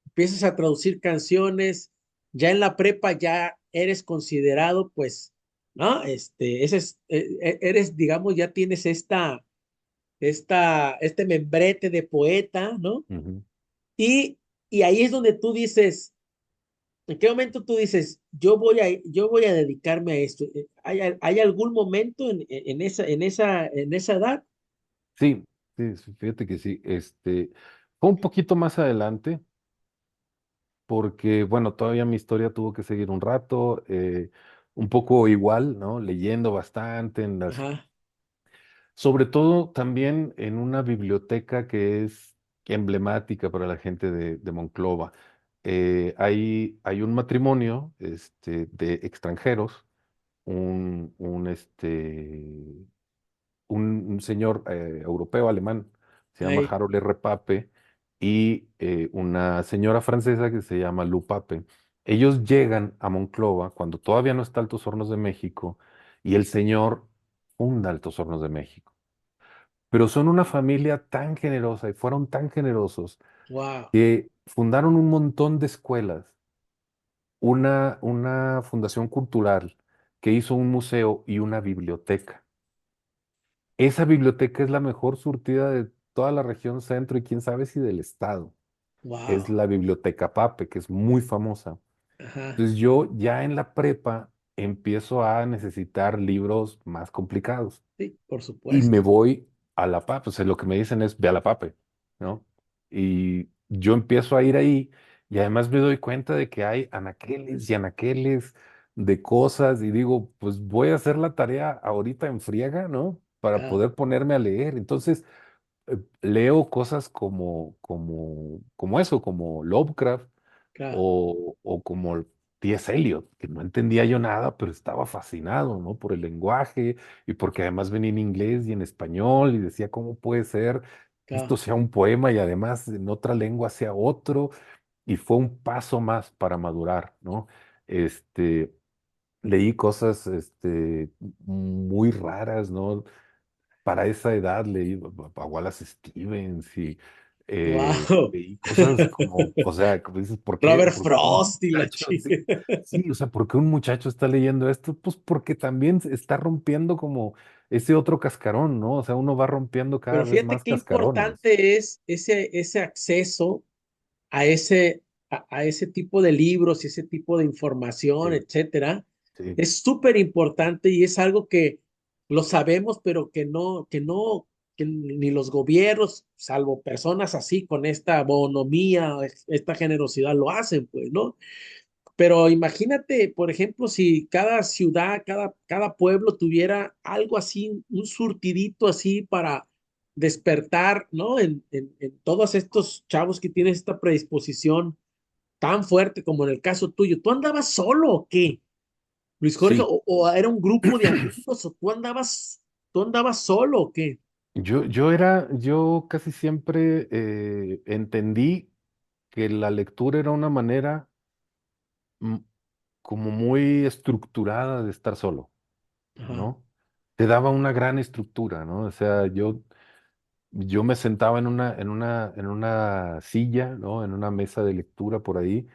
Empiezas a traducir canciones, ya en la prepa ya eres considerado, pues, ¿no? Eres, digamos, ya tienes este membrete de poeta, ¿no? ujú. Y, y ahí es donde tú dices, ¿en qué momento tú dices, yo voy a dedicarme a esto? ¿Hay algún momento en esa edad? Sí, sí, sí, fíjate que sí. Fue un poquito más adelante porque, bueno, todavía mi historia tuvo que seguir un rato, un poco igual, ¿no? Leyendo bastante Ajá, sobre todo también en una biblioteca que es emblemática para la gente de Monclova. Hay un matrimonio, de extranjeros, un, un, este, un señor europeo alemán, se llama ahí, Harold R. Pape, y una señora francesa que se llama Lu Pape. Ellos llegan a Monclova cuando todavía no está Altos Hornos de México y el señor funda Altos Hornos de México. Pero son una familia tan generosa y fueron tan generosos wow, que fundaron un montón de escuelas, una fundación cultural que hizo un museo y una biblioteca. Esa biblioteca es la mejor surtida de toda la región centro y quién sabe si del estado. Es wow, la Biblioteca Pape, que es muy famosa. ajá, Entonces yo ya en la prepa empiezo a necesitar libros más complicados sí, por y me supuesto, voy a la Pape. O sea, lo que me dicen es ve a la Pape, ¿no? Y yo empiezo a ir ahí y además me doy cuenta de que hay anaqueles y anaqueles de cosas y digo, pues voy a hacer la tarea ahorita en friega, ¿no? Para ah, poder ponerme a leer. Entonces, leo cosas como eso, como Lovecraft ah, o como T.S. Eliot, que no entendía yo nada, pero estaba fascinado, ¿no? Por el lenguaje y porque además venía en inglés y en español y decía, ¿cómo puede ser que esto ah, sea un poema y además en otra lengua sea otro? Y fue un paso más para madurar, ¿no? Este, leí cosas, muy raras, ¿no? Para esa edad leí a Wallace Stevens y wow. leí cosas como, o sea, como dices, Robert por qué un Frost y la muchacho, chica. sí, sí, o sea, ¿por qué un muchacho está leyendo esto? Pues porque también se está rompiendo como ese otro cascarón, ¿no? O sea, uno va rompiendo cada Pero vez fíjate más qué cascarones. importante es ese acceso a ese tipo de libros y ese tipo de información, Sí, etcétera. sí, Es súper importante y es algo que lo sabemos, pero que ni los gobiernos, salvo personas así con esta bonomía, esta generosidad, lo hacen, pues, ¿no? Pero imagínate, por ejemplo, si cada ciudad, cada pueblo tuviera algo así, un surtidito así para despertar, ¿no? En todos estos chavos que tienen esta predisposición tan fuerte como en el caso tuyo. ¿Tú andabas solo o qué? Luis Jorge, Sí, o era un grupo de amigos, o tú andabas solo, ¿o qué? yo casi siempre entendí que la lectura era una manera mm, como muy estructurada de estar solo, Ajá, ¿no? Te daba una gran estructura, ¿no? O sea, yo me sentaba en una silla, ¿no? En una mesa de lectura por ahí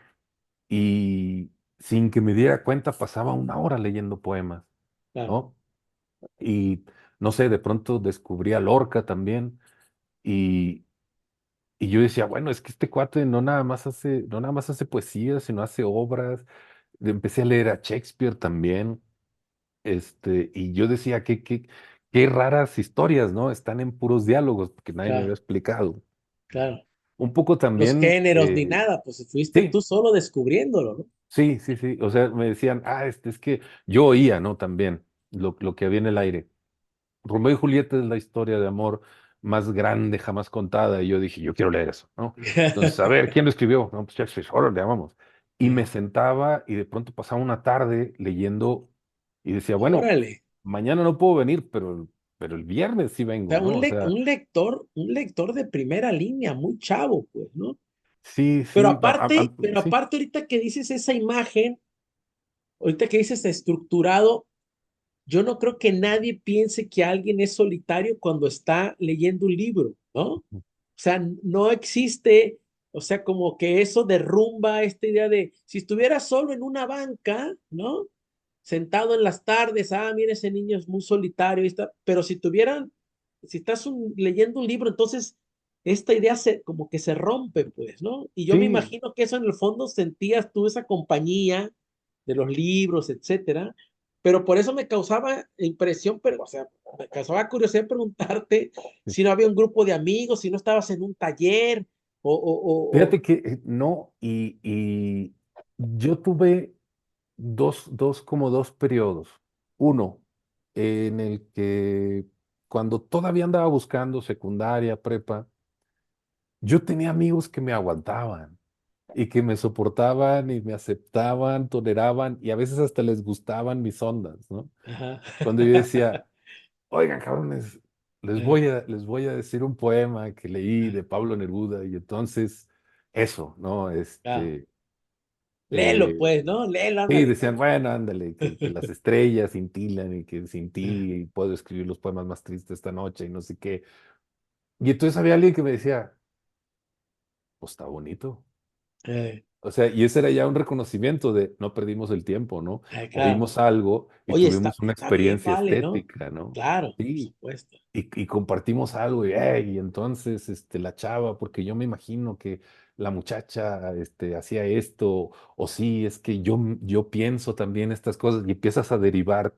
y sin que me diera cuenta pasaba una hora leyendo poemas, claro, ¿no? Y no sé, de pronto descubrí a Lorca también y, y yo decía, bueno, es que este cuate no nada más hace poesía, sino hace obras. Empecé a leer a Shakespeare también, y yo decía, qué raras historias, ¿no? Están en puros diálogos, porque nadie me había claro, explicado. claro. Un poco Los también, géneros ni nada, pues fuiste tú sí, solo descubriéndolo, ¿no? sí, sí, sí. O sea, me decían, es que yo oía, ¿no? También lo que había en el aire. Romeo y Julieta es la historia de amor más grande jamás contada. Y yo dije, yo quiero leer eso, ¿no? Entonces, a ver, ¿quién lo escribió? No, pues Shakespeare, ahora le llamamos. Y me sentaba y de pronto pasaba una tarde leyendo y decía, bueno, Órale. mañana no puedo venir, pero el viernes sí O vengo, sea, ¿no? O sea, un lector de primera línea, muy chavo, pues, ¿no? sí, sí, Pero sí, aparte ahorita que dices esa imagen, ahorita que dices estructurado, yo no creo que nadie piense que alguien es solitario cuando está leyendo un libro, ¿no? O sea, no existe, o sea, como que eso derrumba esta idea de, si estuviera solo en una banca, ¿no? Sentado en las tardes, mira, ese niño es muy solitario, pero si estás leyendo un libro, entonces esta idea como que se rompe, pues, ¿no? Y yo me sí. imagino que eso en el fondo sentías tú esa compañía de los libros, etcétera, pero por eso me causaba impresión, pero, o sea, me causaba curiosidad preguntarte Sí. si no había un grupo de amigos, si no estabas en un taller, Fíjate que no, y yo tuve como dos periodos. Uno, en el que cuando todavía andaba buscando secundaria, prepa, yo tenía amigos que me aguantaban y que me soportaban y me aceptaban, toleraban y a veces hasta les gustaban mis ondas, ¿no? ajá, Cuando yo decía, oigan, cabrones, les eh, voy a, les voy a decir un poema que leí de Pablo Neruda y entonces eso, ¿no? ah, léelo, Eh, pues, ¿no? Léelo, sí, ándale. decían, bueno, ándale, que las estrellas cintilan y que sin ti puedo escribir los poemas más tristes esta noche y no sé qué. Y entonces había alguien que me decía, pues está bonito. Eh, O sea, y ese era ya un reconocimiento de no perdimos el tiempo, ¿no? claro. Oímos algo y Oye, tuvimos una está bien, experiencia vale, ¿no? estética, ¿no? Claro, por Sí, supuesto. y compartimos algo y entonces la chava, porque yo me imagino que la muchacha hacía esto, o sí, es que yo pienso también estas cosas y empiezas a derivar,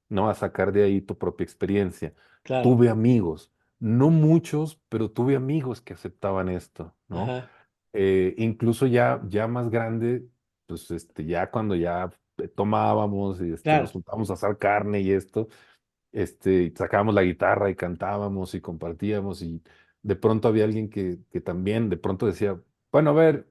¿no? A sacar de ahí tu propia experiencia. Claro. Tuve amigos, no muchos, pero tuve amigos que aceptaban esto, ¿no? Ajá, Incluso ya más grande, pues ya cuando ya tomábamos y nos claro. juntábamos a asar carne y esto, sacábamos la guitarra y cantábamos y compartíamos y de pronto había alguien que también de pronto decía, bueno, a ver,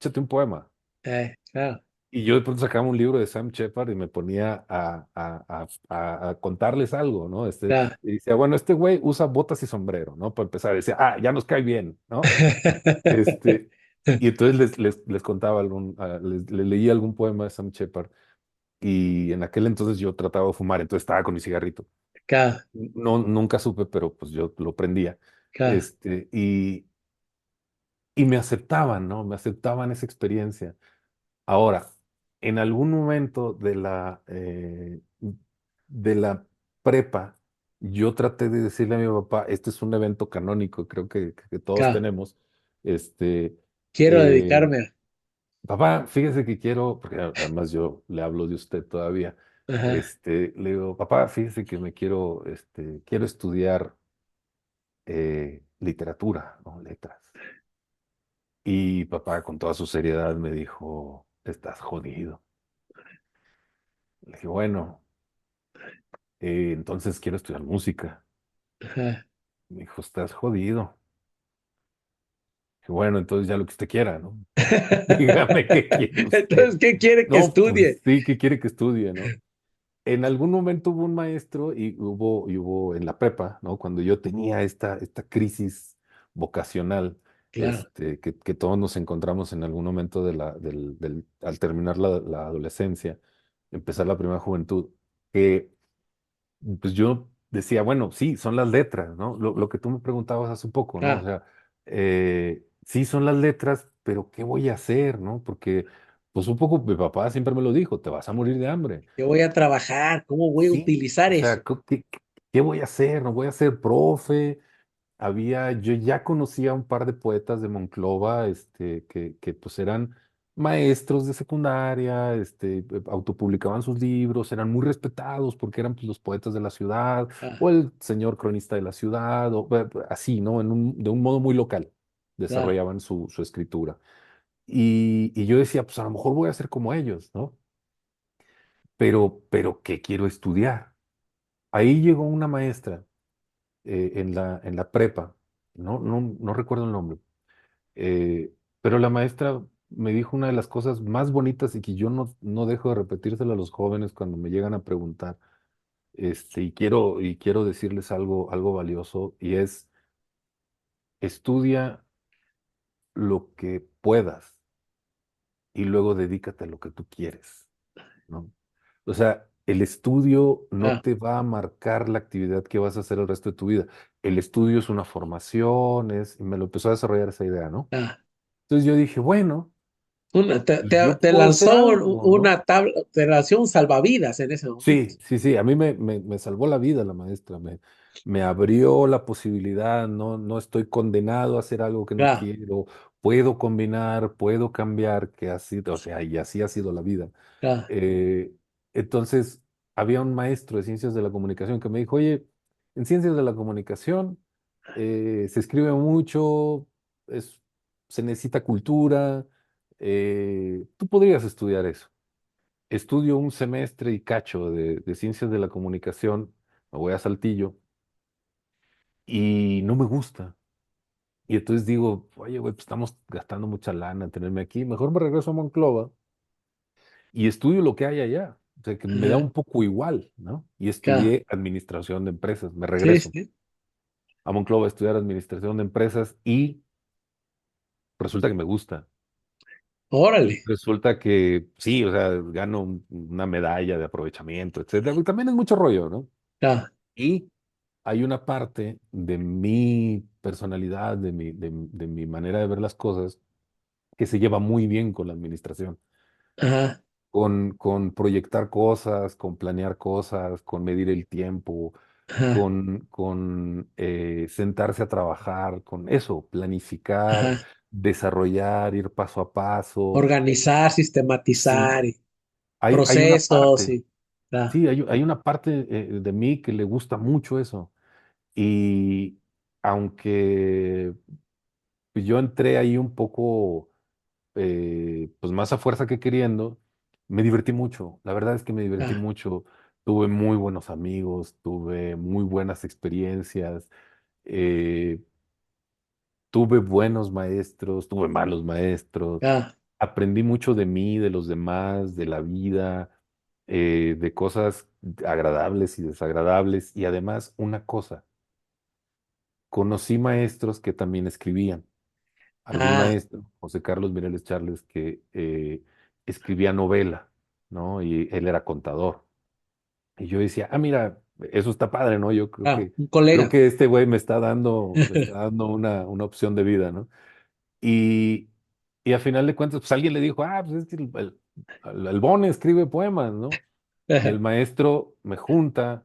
échate un poema. Claro, Y yo de pronto sacaba un libro de Sam Shepard y me ponía a contarles algo, ¿no? claro. Y decía, bueno, este güey usa botas y sombrero, ¿no? Para empezar, decía, ya nos cae bien, ¿no? Este, y entonces les contaba les leía algún poema de Sam Shepard y en aquel entonces yo trataba de fumar, entonces estaba con mi cigarrito. Claro, No, nunca supe, pero pues yo lo prendía. claro, Y me aceptaban, ¿no? Me aceptaban esa experiencia. Ahora, en algún momento de la prepa, yo traté de decirle a mi papá, este es un evento canónico, creo que todos claro. tenemos, este, Quiero eh, dedicarme papá, fíjese que quiero, porque además yo le hablo de usted todavía, Ajá, le digo, papá, fíjese que quiero estudiar literatura, ¿no? Letras. Y papá, con toda su seriedad, me dijo, estás jodido. Le dije, bueno, entonces quiero estudiar música. ajá, Me dijo, estás jodido. Bueno, entonces ya lo que usted quiera, ¿no? Dígame qué quiere usted. Entonces, ¿qué quiere que No, pues estudie? sí, ¿qué quiere que estudie, no? En algún momento hubo un maestro y hubo en la prepa, ¿no? Cuando yo tenía esta crisis vocacional, Claro, que todos nos encontramos en algún momento al terminar la adolescencia, empezar la primera juventud, que pues yo decía, bueno, sí, son las letras, ¿no? Lo que tú me preguntabas hace poco, ¿no? O claro. sea, sí son las letras, pero ¿qué voy a hacer, no? Porque, pues un poco mi papá siempre me lo dijo, te vas a morir de hambre. Yo voy a trabajar, ¿cómo voy a Sí, utilizar o sea, eso? ¿qué voy a hacer? ¿No voy a ser profe? Yo ya conocía un par de poetas de Monclova, que pues eran maestros de secundaria, autopublicaban sus libros, eran muy respetados porque eran pues, los poetas de la ciudad, Ah, o el señor cronista de la ciudad, o así, ¿no? De un modo muy local claro, desarrollaban su escritura. Y yo decía, pues a lo mejor voy a ser como ellos, ¿no? Pero, ¿qué quiero estudiar? Ahí llegó una maestra en la prepa, no recuerdo el nombre, eh, pero la maestra me dijo una de las cosas más bonitas y que yo no dejo de repetírselo a los jóvenes cuando me llegan a preguntar, y quiero decirles algo valioso, y es, estudia lo que puedas y luego dedícate a lo que tú quieres, ¿no? O sea, el estudio no ah, te va a marcar la actividad que vas a hacer el resto de tu vida. El estudio es una formación, y me lo empezó a desarrollar esa idea, ¿no? ah. Entonces yo dije, bueno, pues yo Te puedo hacer lanzó algo, ¿no? una tabla, te lanzó un salvavidas en ese momento. Sí, sí, sí, a mí me salvó la vida la maestra, me abrió la posibilidad, no estoy condenado a hacer algo que no Claro, quiero, puedo combinar, puedo cambiar, que así, o sea, y así ha sido la vida. claro, Eh, entonces, había un maestro de ciencias de la comunicación que me dijo, oye, en ciencias de la comunicación se escribe mucho, es, se necesita cultura, tú podrías estudiar eso. Estudio un semestre y cacho de ciencias de la comunicación, me voy a Saltillo y no me gusta. Y entonces digo, oye, güey, pues estamos gastando mucha lana en tenerme aquí, mejor me regreso a Monclova y estudio lo que hay allá. O sea, que me da ajá, un poco igual, ¿no? Y claro. estudié administración de empresas. Me Sí, regreso sí. a Monclova a estudiar administración de empresas y resulta que me gusta. Órale, Resulta que sí, o sea, gano una medalla de aprovechamiento, etcétera. Porque también es mucho rollo, ¿no? claro, Y hay una parte de mi personalidad, de mi manera de ver las cosas, que se lleva muy bien con la administración. ajá, Con proyectar cosas, con planear cosas, con medir el tiempo, ajá, con sentarse a trabajar, con eso, planificar, ajá. desarrollar, ir paso a paso. Organizar, Sí, sistematizar, y hay una procesos, parte, y, claro, sí, hay una parte de mí que le gusta mucho eso. Y aunque pues, yo entré ahí un poco, pues más a fuerza que queriendo, me divertí mucho. La verdad es que me divertí ah, mucho. Tuve muy buenos amigos, tuve muy buenas experiencias, eh, tuve buenos maestros, tuve malos maestros. ah, Aprendí mucho de mí, de los demás, de la vida, de cosas agradables y desagradables. Y además, una cosa, conocí maestros que también escribían. Algún ah, maestro, José Carlos Mireles Charles, que escribía novela, ¿no? Y él era contador. Y yo decía, mira, eso está padre, ¿no? Yo creo ah, que, un creo colega. que este güey me está dando una opción de vida, ¿no? Y, y a final de cuentas, pues alguien le dijo, pues es que el Bone escribe poemas, ¿no? Y el maestro me junta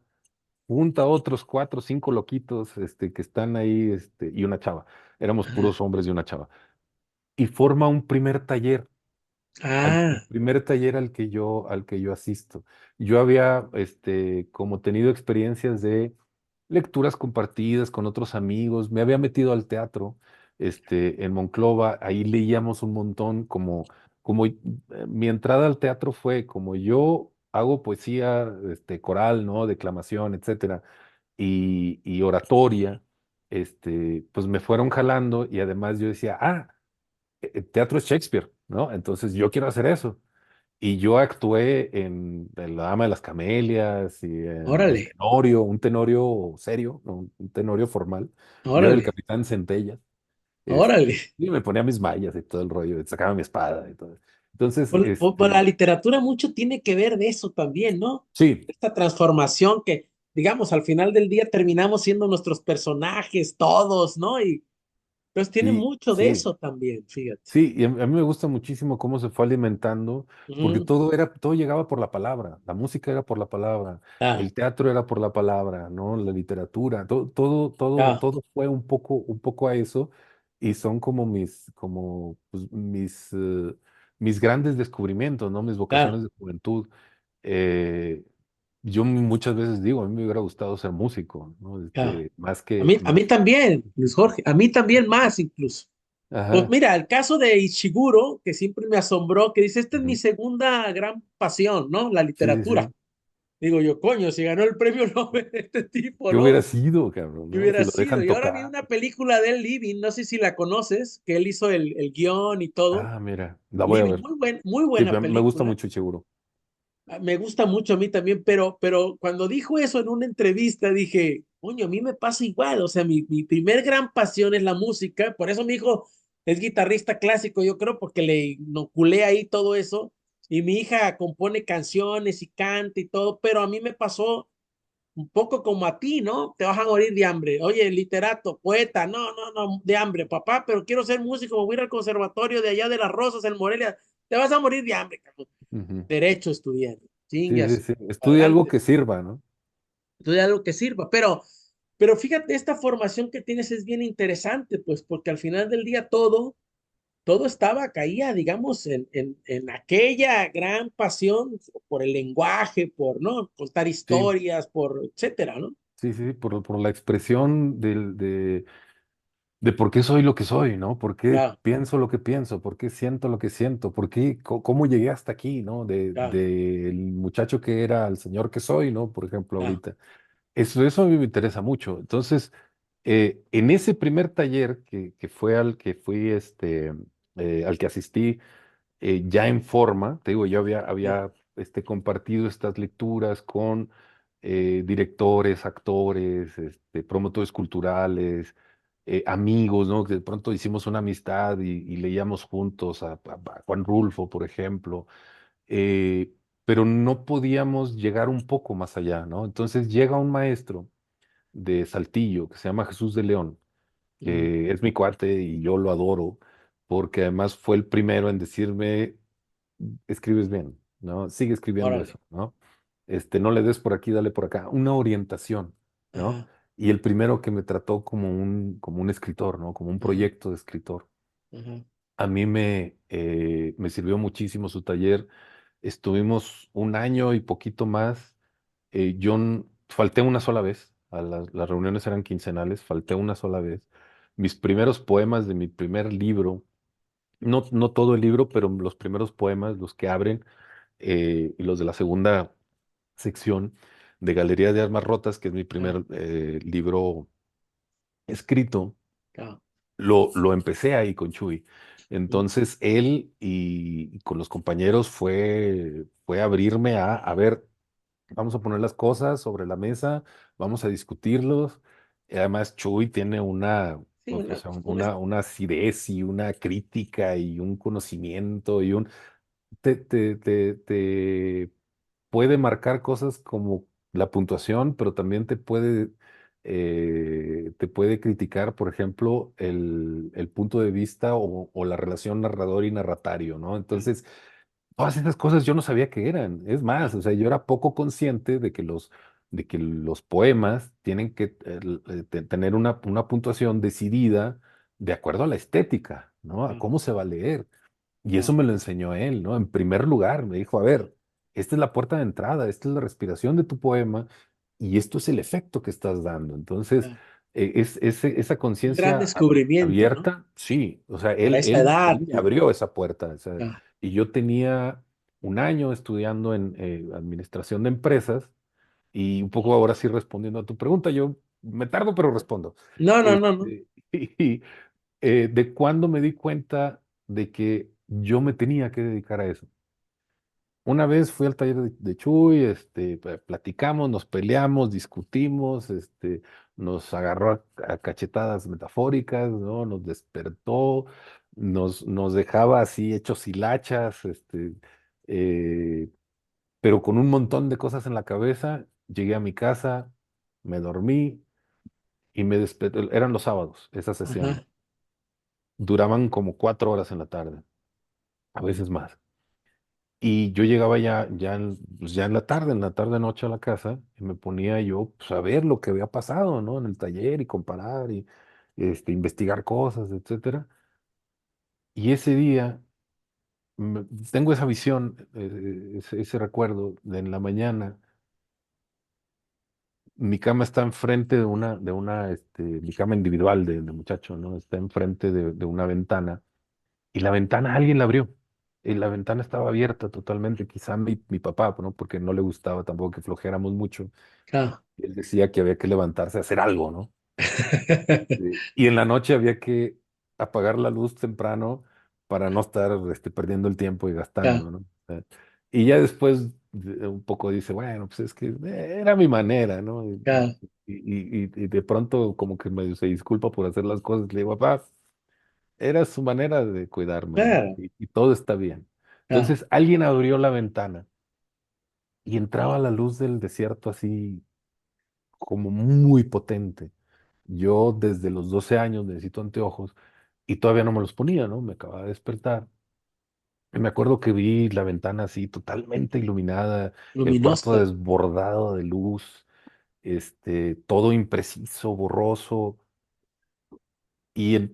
a otros 4 o 5 loquitos, que están ahí, y una chava. Éramos puros hombres y una chava. Y forma un primer taller, el Ah, primer taller al que yo asisto. Yo había, como tenido experiencias de lecturas compartidas con otros amigos, me había metido al teatro, en Monclova, ahí leíamos un montón, mi entrada al teatro fue como yo hago poesía, coral, ¿no? Declamación, etcétera, y oratoria. pues me fueron jalando y además yo decía, teatro es Shakespeare, ¿no? Entonces yo quiero hacer eso. Y yo actué en La Dama de las Camelias y en El Órale, Tenorio, un tenorio serio, ¿no? Un tenorio formal. Yo era el órale, capitán Centella. órale. Y me ponía mis mallas y todo el rollo, y sacaba mi espada y todo. Entonces, Pues la literatura mucho tiene que ver de eso también, ¿no? sí, Esta transformación que, digamos, al final del día terminamos siendo nuestros personajes todos, ¿no? Y pues tiene sí, mucho de sí. eso también, fíjate. Sí, y a mí me gusta muchísimo cómo se fue alimentando, porque Ujú. todo llegaba por la palabra, la música era por la palabra, Ah, el teatro era por la palabra, ¿no? La literatura, ah, todo fue un poco a eso, y son como pues, mis grandes descubrimientos, ¿no? Mis ah, vocaciones de juventud. Eh, yo muchas veces digo, a mí me hubiera gustado ser músico, ¿no? ah. A Más, mí también, Luis Jorge, a mí también más incluso. Pues ajá, mira, el caso de Ishiguro, que siempre me asombró, que dice, esta es mi ujú. segunda gran pasión, ¿no? La Sí, sí, literatura. sí. Digo yo, coño, si ganó el premio Nobel este tipo, ¿Qué ¿no? hubiera sido, cabrón, Que no? hubiera Si lo sido. dejan Y ahora vi tocar. una película de él, Living, no sé si la conoces, que él hizo el guión y todo. Ah, mira, la voy a Living, ver. muy Sí, buena me gusta película. mucho seguro. Me gusta mucho a mí también, pero cuando dijo eso en una entrevista, dije, coño, a mí me pasa igual. O sea, mi primer gran pasión es la música. Por eso mi hijo es guitarrista clásico, yo creo, porque le inoculé ahí todo eso. Y mi hija compone canciones y canta y todo, pero a mí me pasó un poco como a ti, ¿no? Te vas a morir de hambre. Oye, literato, poeta, no, no, no, de hambre, papá, pero quiero ser músico, me voy a ir al conservatorio de allá de Las Rosas, en Morelia. Te vas a morir de hambre, cabrón. Ujú. Derecho estudiando. Sí, sí, Chingas, sí. Estudia algo adelante. que sirva, ¿no? Estudia algo que sirva. Pero fíjate, esta formación que tienes es bien interesante, pues, porque al final del día todo estaba, caía, digamos, en aquella gran pasión por el lenguaje, por, ¿no? Contar Sí, historias, por, etcétera, ¿no? sí, sí, por la expresión de por qué soy lo que soy, ¿no? Por qué Ya, pienso lo que pienso, por qué siento lo que siento, por qué, cómo llegué hasta aquí, ¿no? ya, Del muchacho que era al señor que soy, ¿no? Por ejemplo, ya. ahorita. Eso a mí me interesa mucho. Entonces, en ese primer taller que fue al que fui, al que asistí, ya en forma, te digo, yo Ya, había compartido estas lecturas con directores, actores, promotores culturales, amigos, ¿no? Que de pronto hicimos una amistad y leíamos juntos a Juan Rulfo, por ejemplo, eh, pero no podíamos llegar un poco más allá, ¿no? Entonces llega un maestro de Saltillo que se llama Jesús de León, ujú, que es mi cuate y yo lo adoro, porque además fue el primero en decirme, escribes bien, ¿no? Sigue escribiendo órale, eso, ¿no? No le des por aquí, dale por acá, una orientación, ¿no? ajá, Y el primero que me trató como un escritor, ¿no? Como un ajá, proyecto de escritor. ajá, A mí me sirvió muchísimo su taller. Estuvimos un año y poquito más. Falté una sola vez. Las reuniones eran quincenales, falté una sola vez. Mis primeros poemas de mi primer libro, no todo el libro, pero los primeros poemas, los que abren, y los de la segunda sección de Galería de Armas Rotas, que es mi ya, primer libro escrito, ya, lo empecé ahí con Chuy. mm, Entonces él y con los compañeros fue abrirme a ver, vamos a poner las cosas sobre la mesa, vamos a discutirlos. Y además Chuy tiene sí, o sea, una, una acidez y una crítica y un conocimiento te puede marcar cosas como la puntuación, pero también te puede criticar, por ejemplo, el punto de vista o la relación narrador y narratario, ¿no? ya, Entonces, todas esas cosas yo no sabía que eran. Es más, ya, o sea, yo era poco consciente de que los poemas tienen que tener una puntuación decidida de acuerdo a la estética, ¿no? A ya, cómo se va a leer. Y eso ya, me lo enseñó él, ¿no? En primer lugar, me dijo, a ya, ver, esta es la puerta de entrada, esta es la respiración de tu poema y esto es el efecto que estás dando. Entonces, ya. esa Un gran conciencia descubrimiento, ¿no? abierta, sí, o sea, Para esa edad, él me abrió esa puerta. O sea, ya, y yo tenía un año estudiando en administración de empresas y un poco ahora sí respondiendo a tu pregunta, yo me tardo, pero respondo. No, no, no, no. Este, y, de cuándo me di cuenta de que yo me tenía que dedicar a eso. Una vez fui al taller de Chuy, platicamos, nos peleamos, discutimos, nos agarró a cachetadas metafóricas, ¿no? Nos despertó, nos dejaba así hechos hilachas, eh, pero con un montón de cosas en la cabeza. Llegué a mi casa, me dormí y me desperté. Eran los sábados, esas sesiones. Ajá, Duraban como 4 horas en la tarde, a veces más. Y yo llegaba pues, ya en la tarde noche a la casa, y me ponía yo pues, a ver lo que había pasado, ¿no? En el taller y comparar y investigar cosas, etcétera. Y ese día tengo esa visión, ese recuerdo de en la mañana. Mi cama está enfrente mi cama individual de muchacho, ¿no? Está enfrente de una ventana. Y la ventana alguien la abrió. Y la ventana estaba abierta totalmente. Quizá mi papá, ¿no? Porque no le gustaba tampoco que flojéramos mucho. claro. Él decía que había que levantarse a hacer algo, ¿no? Y en la noche había que apagar la luz temprano para no estar perdiendo el tiempo y Claro, gastando, ¿no? Y ya después un poco dice, bueno, pues es que era mi manera, ¿no? claro, Y de pronto como que medio se disculpa por hacer las cosas. Le digo, papá, era su manera de cuidarme, ¿no? claro, Y todo está bien. claro. Entonces alguien abrió la ventana y entraba la luz del desierto así como muy potente. Yo desde los 12 años necesito anteojos y todavía no me los ponía, ¿no? Me acababa de despertar. Y me acuerdo que vi la ventana así totalmente iluminada, el cuarto Luminosa. desbordado de luz, todo impreciso, borroso. Y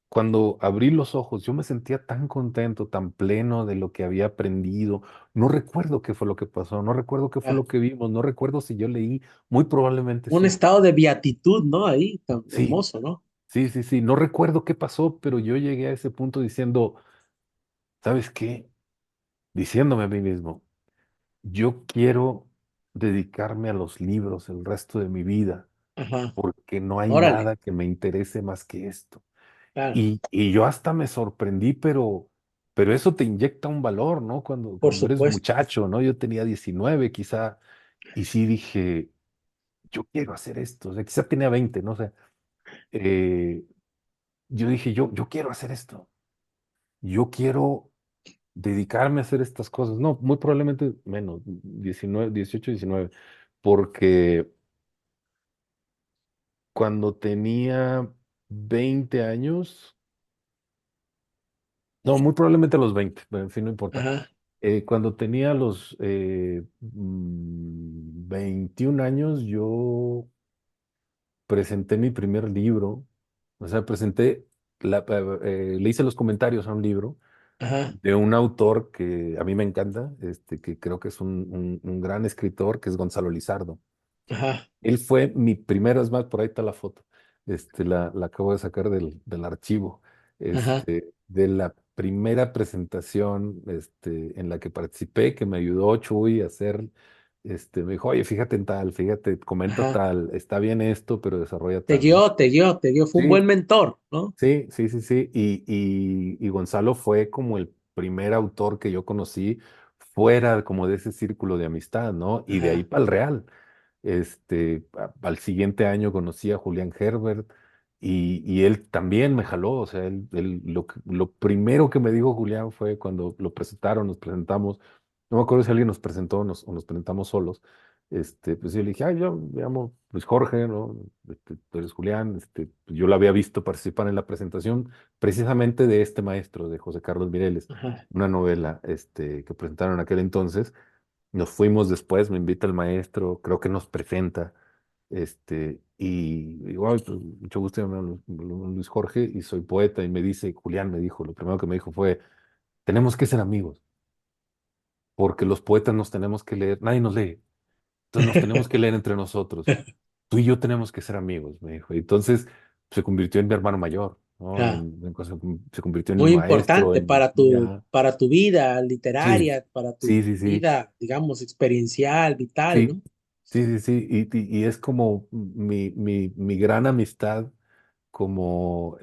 cuando abrí los ojos, yo me sentía tan contento, tan pleno de lo que había aprendido. No recuerdo qué fue lo que pasó, no recuerdo qué fue Claro. lo que vimos, no recuerdo si yo leí, muy probablemente Un sí. estado de beatitud, ¿no? Ahí, tan Sí, hermoso, ¿no? sí, sí, sí, no recuerdo qué pasó, pero yo llegué a ese punto diciendo, ¿sabes qué? Diciéndome a mí mismo, yo quiero dedicarme a los libros el resto de mi vida, Ajá. porque no hay Órale, nada que me interese más que esto. claro, Y yo hasta me sorprendí, pero eso te inyecta un valor, ¿no? por Cuando eres supuesto. muchacho, ¿no? Yo tenía 19 quizá, y sí dije, yo quiero hacer esto, o sea, quizá tenía 20, no sé. Eh, yo dije, yo quiero hacer esto, yo quiero dedicarme a hacer estas cosas. No, muy probablemente menos, 19, 18, 19, porque cuando tenía 20 años, no, muy probablemente a los 20, pero en fin, no importa. Ajá, Cuando tenía los 21 años, yo presenté mi primer libro, o sea, le hice los comentarios a un libro ajá, de un autor que a mí me encanta, que creo que es un gran escritor, que es Gonzalo Lizardo. ajá, Él fue mi primero, es más, por ahí está la foto. La acabo de sacar del archivo. ajá, De la primera presentación, en la que participé, que me ayudó Chuy a hacer, me dijo, oye, fíjate en tal, fíjate, comenta ajá. tal, está bien esto, pero desarrolla Te tal, ¿no? guió, te guió, te guió. Fue un buen Sí, mentor, ¿no? sí, sí, sí, sí. Y Gonzalo fue como el primer autor que yo conocí fuera como de ese círculo de amistad, ¿no? Y de ahí Ajá, para el Real. Al siguiente año conocí a Julián Herbert y él también me jaló, o sea, lo primero que me dijo Julián fue cuando lo presentaron, nos presentamos, no me acuerdo si alguien nos presentó o nos presentamos solos, pues yo le dije, yo me llamo pues Jorge, ¿no? Tú eres Julián, pues, yo lo había visto participar en la presentación precisamente de este maestro, de José Carlos Mireles, ajá. una novela, que presentaron en aquel entonces. Nos fuimos después, me invita el maestro, creo que nos presenta, y digo, "Ay, pues, mucho gusto, me llamo Luis Jorge y soy poeta", y me dice, Julián me dijo, lo primero que me dijo fue, tenemos que ser amigos, porque los poetas nos tenemos que leer, nadie nos lee, entonces nos tenemos que leer entre nosotros, tú y yo tenemos que ser amigos, me dijo, y entonces se convirtió en mi hermano mayor, ¿no? Claro. Se convirtió en mi Muy maestro, importante en mi guía, para tu vida sí, literaria, para tu sí, sí, sí, vida, digamos, experiencial, vital, sí. ¿no? Sí, sí, sí, y es como mi gran amistad, como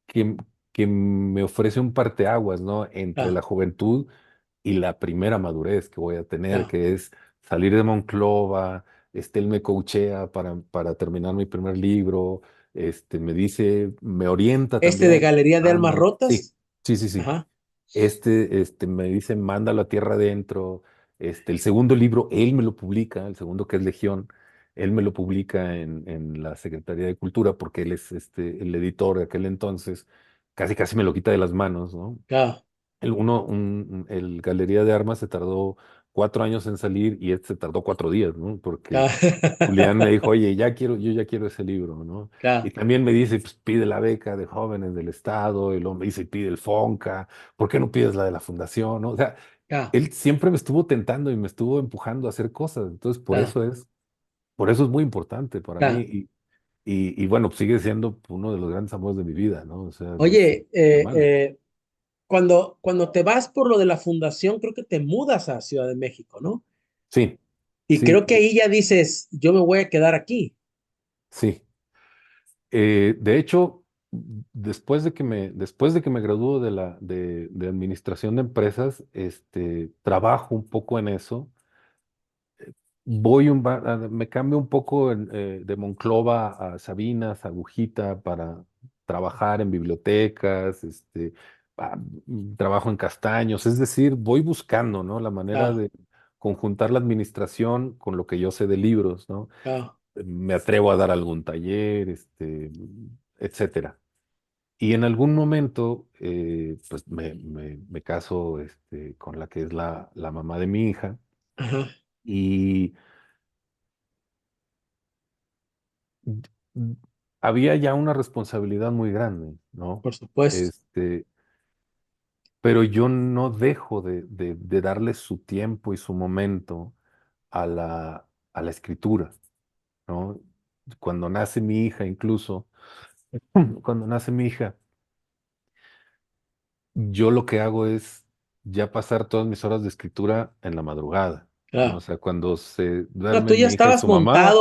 que, que me ofrece un parteaguas, ¿no? Entre Ya, la juventud y la primera madurez que voy a tener, ya. que es salir de Monclova. Él me coachea para terminar mi primer libro. Me dice, me orienta Este de también. Galería de Almas Mándalo. Sí, Rotas. sí, sí, sí. Ajá. Me dice, mándalo a tierra adentro. El segundo libro, él me lo publica, el segundo que es Legión, él me lo publica en la Secretaría de Cultura, porque él es el editor de aquel entonces. Casi, casi me lo quita de las manos, ¿no? Ya, El Galería de Armas se tardó 4 años en salir y este se tardó 4 días, ¿no? ya. Porque Julián me dijo, oye, yo ya quiero ese libro, ¿no? Y Ya, también me dice, pues pide la beca de jóvenes del Estado, y luego me dice, pide el FONCA, ¿por qué no pides la de la fundación? ¿No? O sea, ya, él siempre me estuvo tentando y me estuvo empujando a hacer cosas, entonces ya, por eso es muy importante para mí ya. y bueno, pues, sigue siendo uno de los grandes amores de mi vida, ¿no? O sea, es Oye, mi hermano. cuando te vas por lo de la fundación, creo que te mudas a Ciudad de México, ¿no? Sí, Y sí, creo que ahí ya dices, yo me voy a quedar aquí. sí. De hecho, después de que me graduó de administración de empresas, trabajo un poco en eso. Me cambio un poco de Monclova a Sabinas, Agujita, para trabajar en bibliotecas, trabajo en Castaños, es decir, voy buscando, ¿no? La manera Ya, de conjuntar la administración con lo que yo sé de libros, ¿no? ya, Me atrevo a dar algún taller, etcétera. Y en algún momento, pues me caso, con la que es la mamá de mi hija, ajá, y había ya una responsabilidad muy grande, ¿no? por supuesto. Este, pero yo no dejo de darle su tiempo y su momento a la escritura, ¿no? Cuando nace mi hija, incluso, cuando nace mi hija, yo lo que hago es ya pasar todas mis horas de escritura en la madrugada, ¿no? O Ya. sea, cuando se No, tú duermen mi hija y su mamá,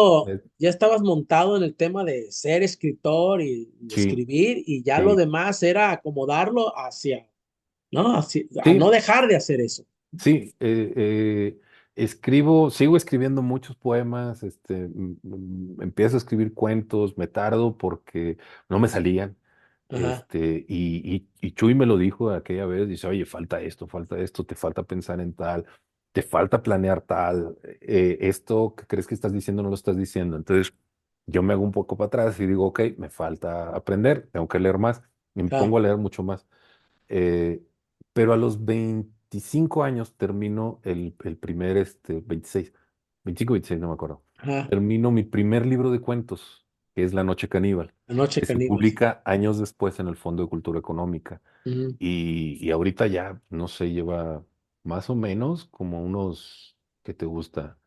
ya estabas montado en el tema de ser escritor y sí, escribir, y ya lo sí, demás era acomodarlo hacia, ¿no? A no sí, dejar de hacer eso. sí, sigo escribiendo muchos poemas, empiezo a escribir cuentos, me tardo porque no me salían, Ajá, y Chuy me lo dijo aquella vez, dice, oye, falta esto, te falta pensar en tal, te falta planear tal, esto que crees que estás diciendo no lo estás diciendo, entonces yo me hago un poco para atrás y digo, ok, me falta aprender, tengo que leer más, y me pongo ya, a leer mucho más. Eh, pero a los 25 años termino el primer, 26, 25, 26, no me acuerdo. ajá. Termino mi primer libro de cuentos, que es La Noche Caníbal, La noche que se caníbal. publica años después en el Fondo de Cultura Económica. Ujú. Y ahorita ya, no sé, lleva más o menos como unos, ¿qué te gusta?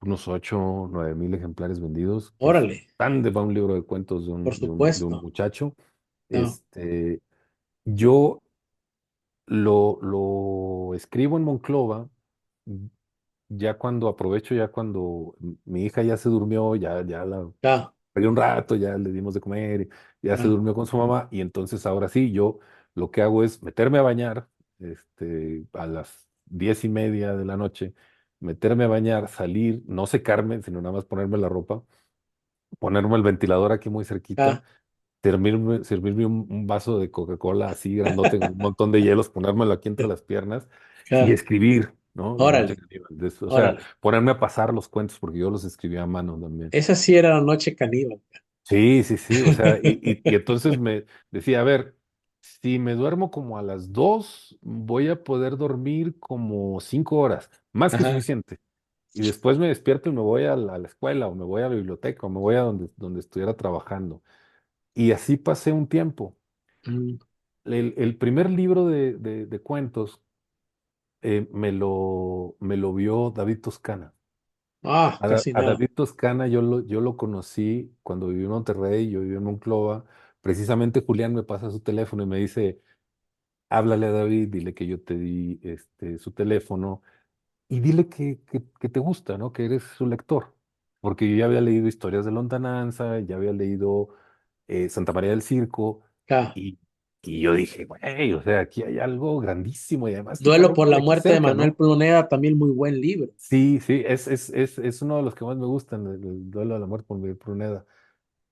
Unos 8, 9 mil ejemplares vendidos, que es Órale, bastante para un libro de cuentos de por un, de un, de un supuesto. muchacho. No, Yo lo escribo en Monclova, ya cuando mi hija ya se durmió, ya la ya, pegué un rato, ya le dimos de comer, ya se ya, durmió con su mamá, y entonces ahora sí, yo lo que hago es meterme a bañar, a las 10:30 de la noche, meterme a bañar, salir, no secarme, sino nada más ponerme la ropa, ponerme el ventilador aquí muy cerquita, ya, servirme un vaso de Coca-Cola así grandote, con un montón de hielos, ponérmelo aquí entre las piernas y ya. escribir, ¿no? La noche Órale, caníbal. O sea, órale. ponerme a pasar los cuentos, porque yo los escribía a mano también. Esa sí era la noche caníbal. Sí, sí, sí, o sea, y entonces me decía, a ver, si me duermo como a las 2, voy a poder dormir como 5 horas, más que Ajá. suficiente. Y después me despierto y me voy a la escuela, o me voy a la biblioteca, o me voy a donde estuviera trabajando. Y así pasé un tiempo. Mm. El primer libro de cuentos, me lo vio David Toscana. Ah, casi A nada. David Toscana yo lo conocí cuando viví en Monterrey, yo viví en Monclova. Precisamente Julián me pasa su teléfono y me dice, háblale a David, dile que yo te di su teléfono. y dile que te gusta, ¿no? Que eres su lector. Porque yo ya había leído historias de lontananza, ya había leído Santa María del Circo, Claro. y, y yo dije, güey, o sea, aquí hay algo grandísimo, y además este Duelo cabrón por vive la aquí muerte de cerca, Manuel ¿no? Pruneda, también muy buen libro. Sí, sí, es uno de los que más me gustan, el duelo de la muerte por Miguel Pruneda.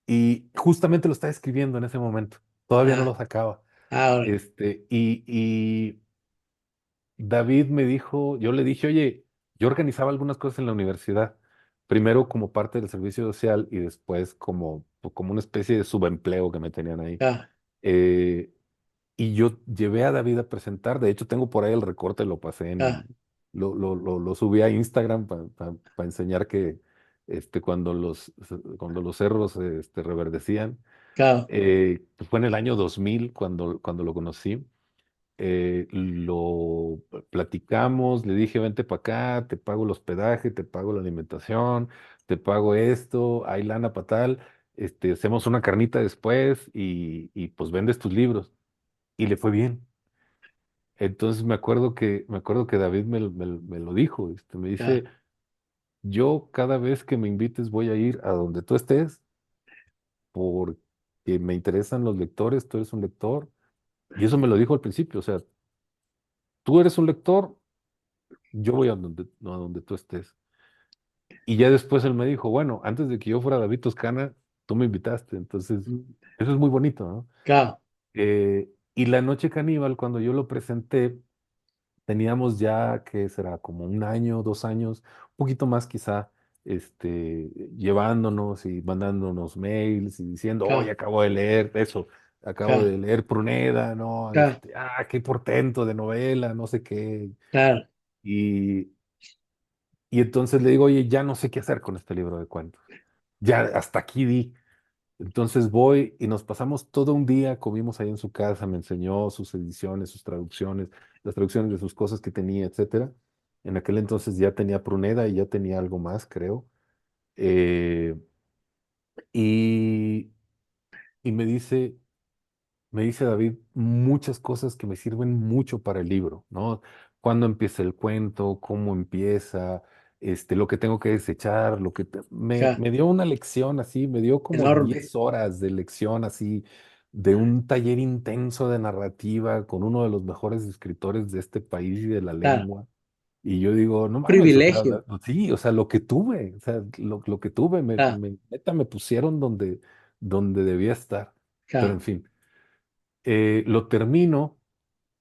Y justamente lo estaba escribiendo en ese momento, todavía no Ah, lo sacaba. órale. Y David me dijo, yo le dije, oye, yo organizaba algunas cosas en la universidad, primero como parte del servicio social y después como, pues, como una especie de subempleo que me tenían ahí. Ah, Eh, y yo llevé a David a presentar, de hecho tengo por ahí el recorte, lo pasé ah, lo subí a Instagram para enseñar que cuando los cerros reverdecían, pues fue en el año 2000 cuando lo conocí. Lo platicamos, le dije, vente para acá, te pago el hospedaje, te pago la alimentación, te pago esto, hay lana para tal, hacemos una carnita después y pues vendes tus libros. Y le fue bien. Entonces me acuerdo que David me lo dijo, me ah, dice, yo cada vez que me invites voy a ir a donde tú estés porque me interesan los lectores, tú eres un lector. Y eso me lo dijo al principio, o sea, tú eres un lector, yo voy a donde tú estés. Y ya después él me dijo, bueno, antes de que yo fuera David Toscana, tú me invitaste, entonces mm, eso es muy bonito, ¿no? claro, Y La Noche Caníbal, cuando yo lo presenté, teníamos ya, que será como un año, 2 años, un poquito más quizá, llevándonos y mandándonos mails y diciendo, oye, claro, acabo de leer eso, acabo claro, de leer Pruneda, ¿no? claro, Qué portento de novela, no sé qué. claro. Y, y entonces le digo, oye, ya no sé qué hacer con este libro de cuentos. Ya hasta aquí di. Entonces voy y nos pasamos todo un día, comimos ahí en su casa, me enseñó sus ediciones, sus traducciones, las traducciones de sus cosas que tenía, etcétera. En aquel entonces ya tenía Pruneda y ya tenía algo más, creo. Eh, y, y me dice David muchas cosas que me sirven mucho para el libro, ¿no? Cuándo empieza el cuento, cómo empieza, lo que tengo que desechar, Claro, me dio una lección así, me dio como enorme. 10 horas de lección así, de un taller intenso de narrativa con uno de los mejores escritores de este país y de la Claro, lengua. Y yo digo, no mames, o sea, privilegio. sí, o sea, lo que tuve, o sea, lo que tuve, Claro, neta me pusieron donde debía estar. Pero claro, en fin. Lo termino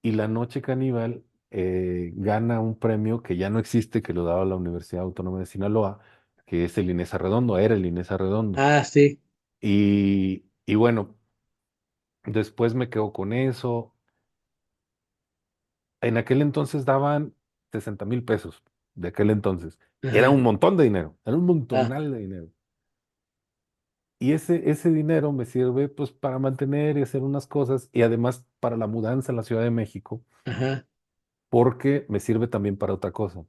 y La Noche Caníbal gana un premio que ya no existe, que lo daba la Universidad Autónoma de Sinaloa, que es el Inés Arredondo, era el Inés Arredondo. ah, sí, Y bueno, después me quedo con eso. En aquel entonces daban 60,000 pesos, de aquel entonces. Era ajá, un montón de dinero, era un ah, montonal de dinero. Y ese dinero me sirve pues para mantener y hacer unas cosas y además para la mudanza en la Ciudad de México ajá, porque me sirve también para otra cosa.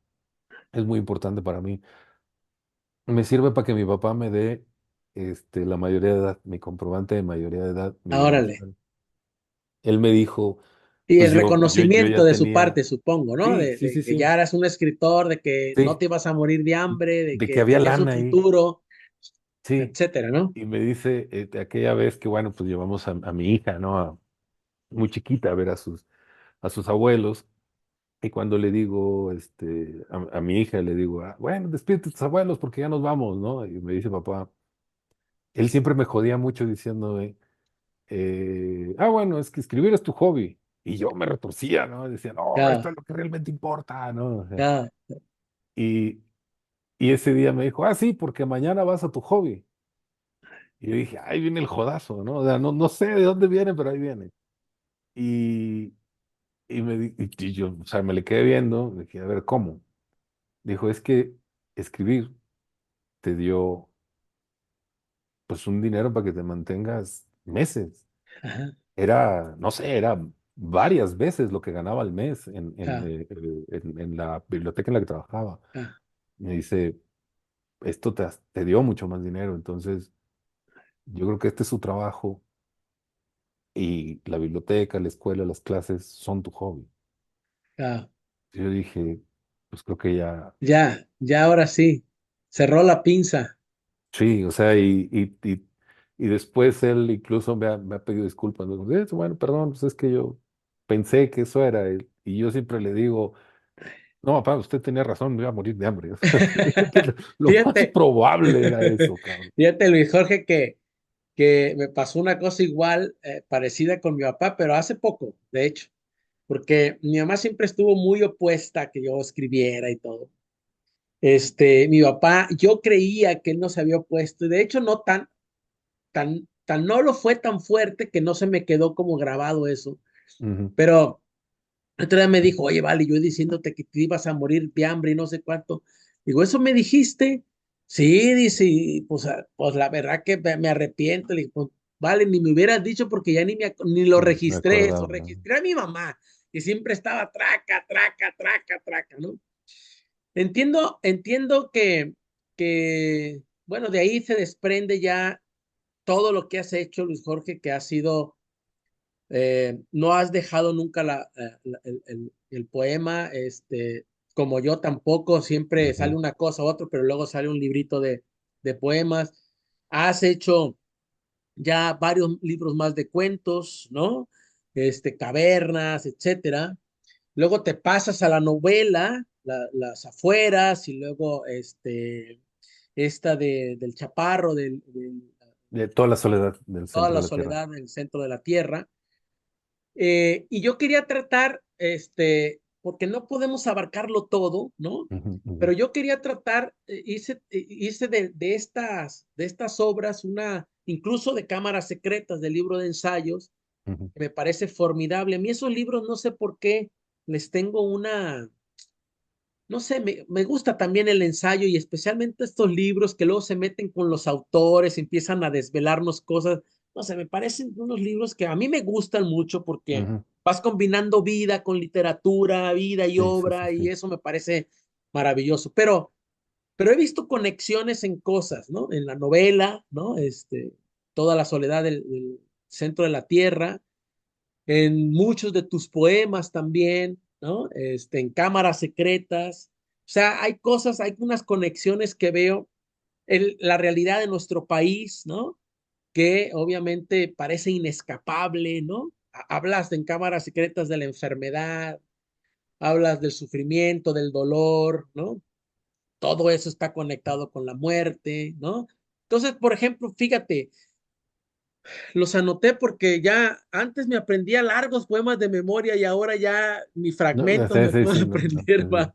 Es muy importante para mí. Me sirve para que mi papá me dé la mayoría de edad, mi comprobante de mayoría de edad, mi ah, órale. identidad. Él me dijo, Y pues el yo reconocimiento ya de su tenía, parte, supongo, ¿no? sí, sí, De sí, que sí, ya eras un escritor, de que no sí, te ibas a morir de hambre, de de que que había tenías un lana ahí, futuro, sí. etcétera, ¿no? Y me dice, aquella vez que, bueno, pues llevamos a mi hija, ¿no? Muy chiquita a ver a sus abuelos. Y cuando le digo, a mi hija, le digo, bueno, despídete de tus abuelos porque ya nos vamos, ¿no? Y me dice papá, él siempre me jodía mucho diciéndome, bueno, es que escribir es tu hobby. Y yo me retorcía, ¿no? Decía, no, esto Claro, es lo que realmente importa, ¿no? O sea, claro, y, y ese día me dijo, sí, porque mañana vas a tu hobby. Y yo dije, ahí viene el jodazo, ¿no? O sea, no sé de dónde viene, pero ahí viene. Y, y yo, o sea, me le quedé viendo, dije, a ver, ¿cómo? Dijo, es que escribir te dio, pues, un dinero para que te mantengas meses. ajá, No sé, era varias veces lo que ganaba al mes claro, en la biblioteca en la que trabajaba. claro, Me dice, esto te dio mucho más dinero, entonces yo creo que este es su trabajo y la biblioteca, la escuela, las clases son tu hobby. claro, Y yo dije, pues creo que ya, Ya ahora sí, cerró la pinza. sí, o sea, y después él incluso me ha pedido disculpas. ¿No? Bueno, perdón, pues es que yo pensé que eso era él. Y yo siempre le digo, no, papá, usted tenía razón, me iba a morir de hambre. Lo más Fíjate, probable era eso, cabrón. fíjate, Luis Jorge, que me pasó una cosa igual, parecida con mi papá, pero hace poco, de hecho, porque mi mamá siempre estuvo muy opuesta a que yo escribiera y todo. Mi papá, yo creía que él no se había opuesto, y de hecho no tan no lo fue tan fuerte que no se me quedó como grabado eso, Ujú. pero otro día me dijo, oye, vale, yo diciéndote que te ibas a morir de hambre y no sé cuánto. Digo, ¿eso me dijiste? Sí, dice, y pues, pues la verdad que me arrepiento. Le digo, pues, vale, ni me hubieras dicho porque ya ni lo Me registré eso. acordaba. Registré a mi mamá, que siempre estaba traca, traca, traca, traca, ¿no? Entiendo bueno, de ahí se desprende ya todo lo que has hecho, Luis Jorge, que ha sido no has dejado nunca el poema, como yo tampoco, siempre sale Ujú, una cosa u otra, pero luego sale un librito de poemas. Has hecho ya varios libros más de cuentos, ¿no? Cavernas, etcétera. Luego te pasas a la novela, Las Afueras, y luego esta del Chaparro, de toda la soledad del Toda centro la de la tierra. soledad en el centro de la tierra. Y yo quería tratar, porque no podemos abarcarlo todo, ¿no? Ujú, ujú, Pero yo quería tratar, hice de estas obras incluso de cámaras secretas, del libro de ensayos, ujú. que me parece formidable. A mí esos libros no sé por qué les tengo no sé, me gusta también el ensayo y especialmente estos libros que luego se meten con los autores, empiezan a desvelarnos cosas. No sé, me parecen unos libros que a mí me gustan mucho porque Ujú. vas combinando vida con literatura, vida y Sí, sí, sí, obra, y sí. eso me parece maravilloso. Pero he visto conexiones en cosas, ¿no? En la novela, ¿no? Toda la soledad del centro de la tierra, en muchos de tus poemas también, ¿no? En cámaras secretas. O sea, hay cosas, hay unas conexiones que veo en la realidad de nuestro país, ¿no? Que obviamente parece inescapable, ¿no? Hablas en cámaras secretas de la enfermedad, hablas del sufrimiento, del dolor, ¿no? Todo eso está conectado con la muerte, ¿no? Entonces, por ejemplo, fíjate, los anoté porque ya antes me aprendía largos poemas de memoria y ahora ya ni No, fragmentos sí, me sí, puedo sí, no, no, aprender, va.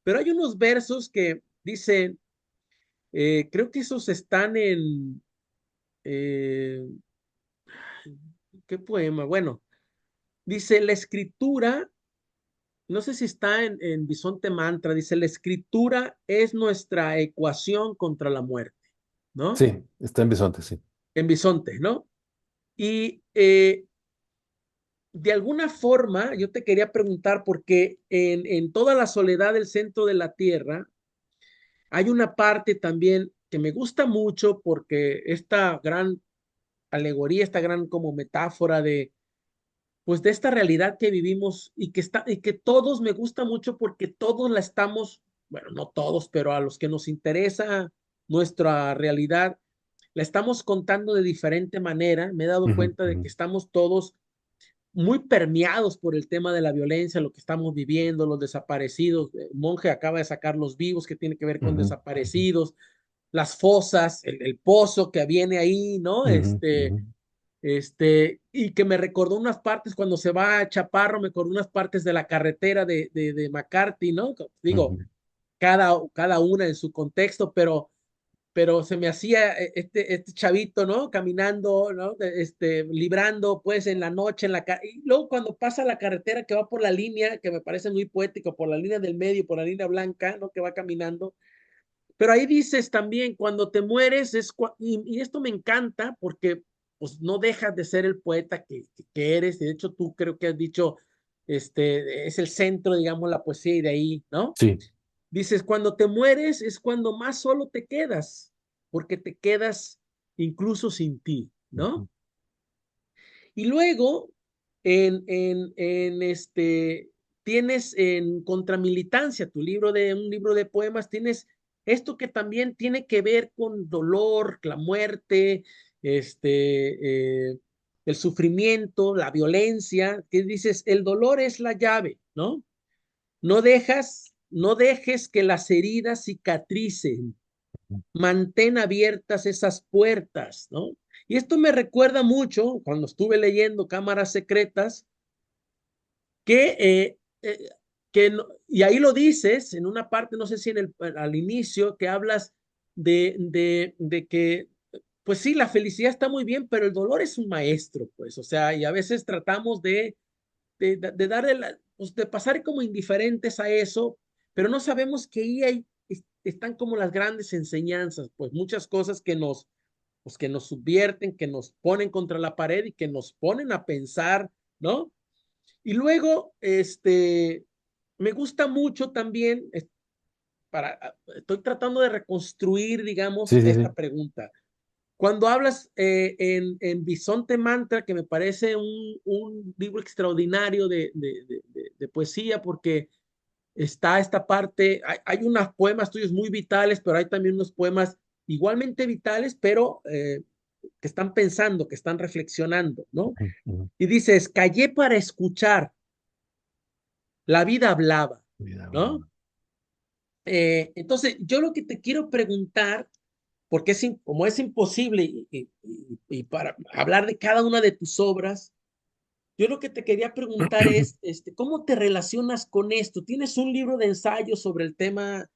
Pero hay unos versos que dicen, creo que esos están eh, ¿qué poema? Bueno, dice la escritura, no sé si está en Bisonte Mantra, dice la escritura es nuestra ecuación contra la muerte, ¿no? sí, está en Bisonte, sí. En Bisonte, ¿no? Y de alguna forma, yo te quería preguntar, porque en toda la soledad del centro de la Tierra, hay una parte también que me gusta mucho porque esta gran alegoría, esta gran como metáfora pues de esta realidad que vivimos y que todos me gusta mucho porque todos la estamos, bueno, no todos, pero a los que nos interesa nuestra realidad, la estamos contando de diferente manera. Me he dado Ujú, cuenta de ujú, que estamos todos muy permeados por el tema de la violencia, lo que estamos viviendo, los desaparecidos. Monje acaba de sacar los vivos, que tiene que ver con ujú, desaparecidos, las fosas, el pozo que viene ahí, ¿no? ujú, ujú, Y que me recordó unas partes cuando se va a Chaparro, me recordó unas partes de la carretera de McCarthy, ¿no? Digo, ujú, cada una en su contexto, pero se me hacía este chavito, ¿no? Caminando, ¿no? Librando, pues, en la noche, y luego cuando pasa la carretera que va por la línea, que me parece muy poético, por la línea del medio, por la línea blanca, ¿no? Que va caminando. Pero ahí dices también, cuando te mueres, y esto me encanta porque, pues, no dejas de ser el poeta que eres. De hecho, tú creo que has dicho, es el centro, digamos, la poesía y de ahí, ¿no? sí. Dices, cuando te mueres es cuando más solo te quedas, porque te quedas incluso sin ti, ¿no? Ujú, Y luego, en tienes en Contramilitancia, un libro de poemas, tienes esto que también tiene que ver con dolor, la muerte, el sufrimiento, la violencia, que dices, el dolor es la llave, ¿no? No dejes que las heridas cicatricen, mantén abiertas esas puertas, ¿no? Y esto me recuerda mucho cuando estuve leyendo Cámaras Secretas, que, y ahí lo dices en una parte, no sé si al inicio, que hablas de que, pues sí, la felicidad está muy bien, pero el dolor es un maestro, pues, o sea, y a veces tratamos de darle pues, de pasar como indiferentes a eso, pero no sabemos que ahí están como las grandes enseñanzas, pues muchas cosas pues, que nos subvierten, que nos ponen contra la pared y que nos ponen a pensar, ¿no? Y luego, me gusta mucho también, estoy tratando de reconstruir, digamos, Sí, sí, esta sí. pregunta. Cuando hablas en Bisonte Mantra, que me parece un libro extraordinario de poesía, porque está esta parte, hay unos poemas tuyos muy vitales, pero hay también unos poemas igualmente vitales, pero que están pensando, que están reflexionando, ¿no? Ujú, ujú. Y dices, callé para escuchar, la vida hablaba, Mira, ¿no? bueno. Entonces, yo lo que te quiero preguntar, porque como es imposible y para hablar de cada una de tus obras, yo lo que te quería preguntar es, ¿cómo te relacionas con esto? Tienes un libro de ensayo sobre el tema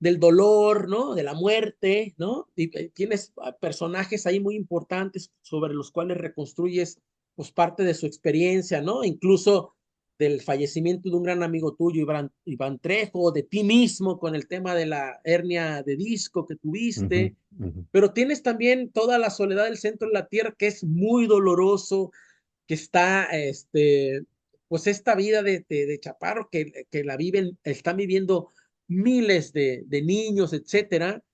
del dolor, ¿no? De la muerte, ¿no? Y tienes personajes ahí muy importantes sobre los cuales reconstruyes, pues, parte de su experiencia, ¿no? Incluso del fallecimiento de un gran amigo tuyo, Iván Trejo, de ti mismo con el tema de la hernia de disco que Ujú, tuviste, ujú, pero tienes también toda la soledad del centro de la tierra, que es muy doloroso, que está, pues esta vida de chaparro que la viven, están viviendo miles de niños, etcétera.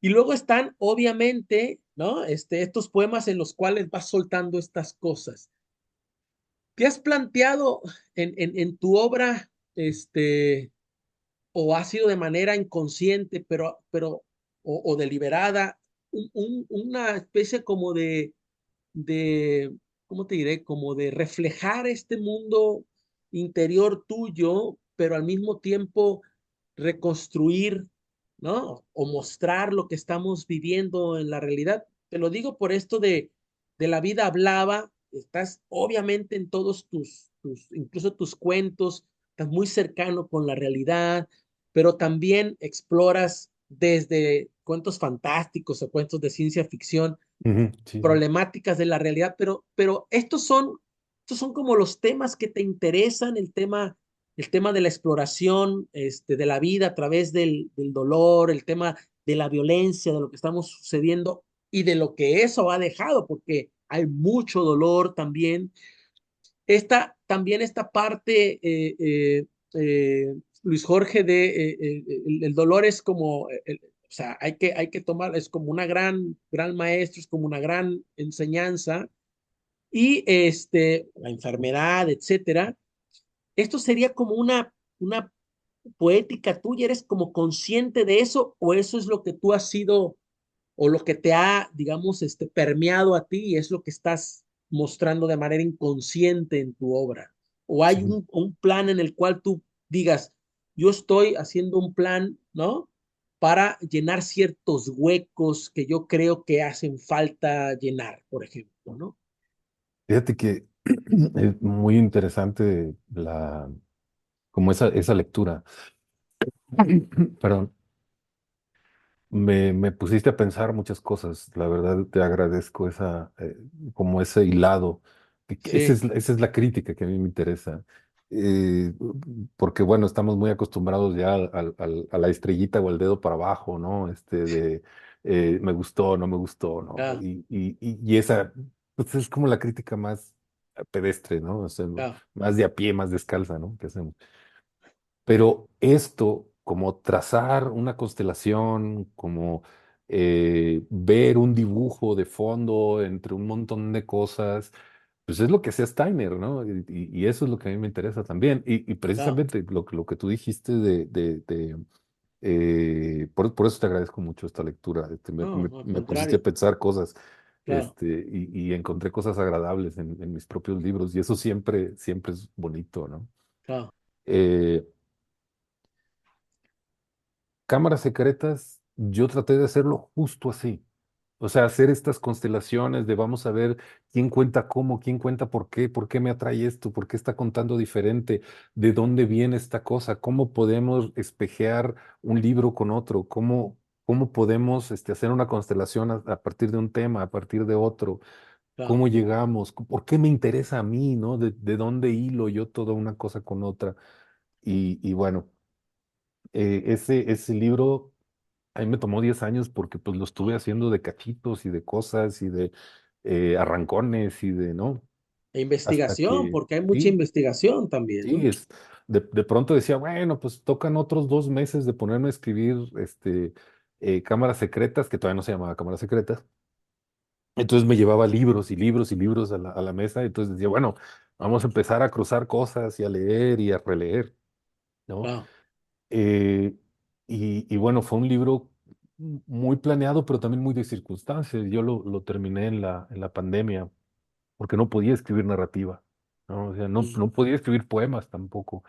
Y luego están, obviamente, ¿no? Estos poemas en los cuales vas soltando estas cosas. ¿Te has planteado en tu obra, o ha sido de manera inconsciente, o deliberada, una especie como de, ¿cómo te diré? Como de reflejar este mundo interior tuyo, pero al mismo tiempo reconstruir, ¿no? O mostrar lo que estamos viviendo en la realidad. Te lo digo por esto de la vida hablaba, estás obviamente en todos incluso tus cuentos, estás muy cercano con la realidad, pero también exploras desde cuentos fantásticos o cuentos de ciencia ficción ujú. Sí, sí. problemáticas de la realidad, pero estos son como los temas que te interesan, el tema de la exploración, de la vida a través del dolor, el tema de la violencia, de lo que estamos sucediendo y de lo que eso ha dejado, porque hay mucho dolor también. También esta parte, Luis Jorge, el dolor es como, o sea, hay que tomar, es como una gran maestro, es como una gran enseñanza, y la enfermedad, etcétera. Esto sería como una poética tuya, ¿eres como consciente de eso o eso es lo que tú has sido o lo que te ha, digamos, permeado a ti y es lo que estás mostrando de manera inconsciente en tu obra? ¿O hay Sí. un plan en el cual tú digas, yo estoy haciendo un plan, ¿no? Para llenar ciertos huecos que yo creo que hacen falta llenar, por ejemplo, ¿no? Fíjate que es muy interesante como esa lectura. Perdón. Me pusiste a pensar muchas cosas. La verdad te agradezco como ese hilado. Sí, Esa es la crítica que a mí me interesa. Eh, Porque bueno, estamos muy acostumbrados ya a la estrellita o al dedo para abajo, ¿no? Me gustó, no me gustó, ¿no? ya, Y esa pues, es como la crítica más pedestre, ¿no? O sea, ya, más de a pie, más descalza, ¿no? Que hacemos. Pero esto, como trazar una constelación, como ver un dibujo de fondo entre un montón de cosas, pues es lo que hacía Steiner, ¿no? Y eso es lo que a mí me interesa también. Y Claro, precisamente lo que tú dijiste por eso te agradezco mucho esta lectura. no, no, al Me pusiste a contrario, pensar cosas, claro, y encontré cosas agradables en mis propios libros, y eso siempre, siempre es bonito, ¿no? claro, Eh, Cámaras secretas, yo traté de hacerlo justo así. O sea, hacer estas constelaciones de vamos a ver quién cuenta cómo, quién cuenta por qué me atrae esto, por qué está contando diferente, de dónde viene esta cosa, cómo podemos espejear un libro con otro, cómo podemos hacer una constelación a partir de un tema, a partir de otro, claro, cómo llegamos, por qué me interesa a mí, ¿no? De dónde hilo yo toda una cosa con otra. Y bueno, ese libro a mí me tomó 10 años porque pues lo estuve claro. haciendo de cachitos y de cosas y de arrancones y de, ¿no? E Hasta investigación, que, porque hay mucha sí, investigación también, ¿no? sí, de pronto decía, bueno, pues tocan otros 2 meses de ponerme a escribir cámaras secretas, que todavía no se llamaba cámaras secretas. Entonces me llevaba libros y libros y libros a la mesa. Entonces decía, bueno, vamos a empezar a cruzar cosas y a leer y a releer, ¿no? Claro, Eh, y bueno, fue un libro muy planeado, pero también muy de circunstancias. Yo lo terminé en la pandemia porque no podía escribir narrativa, ¿no? O sea, mm, no podía escribir poemas tampoco.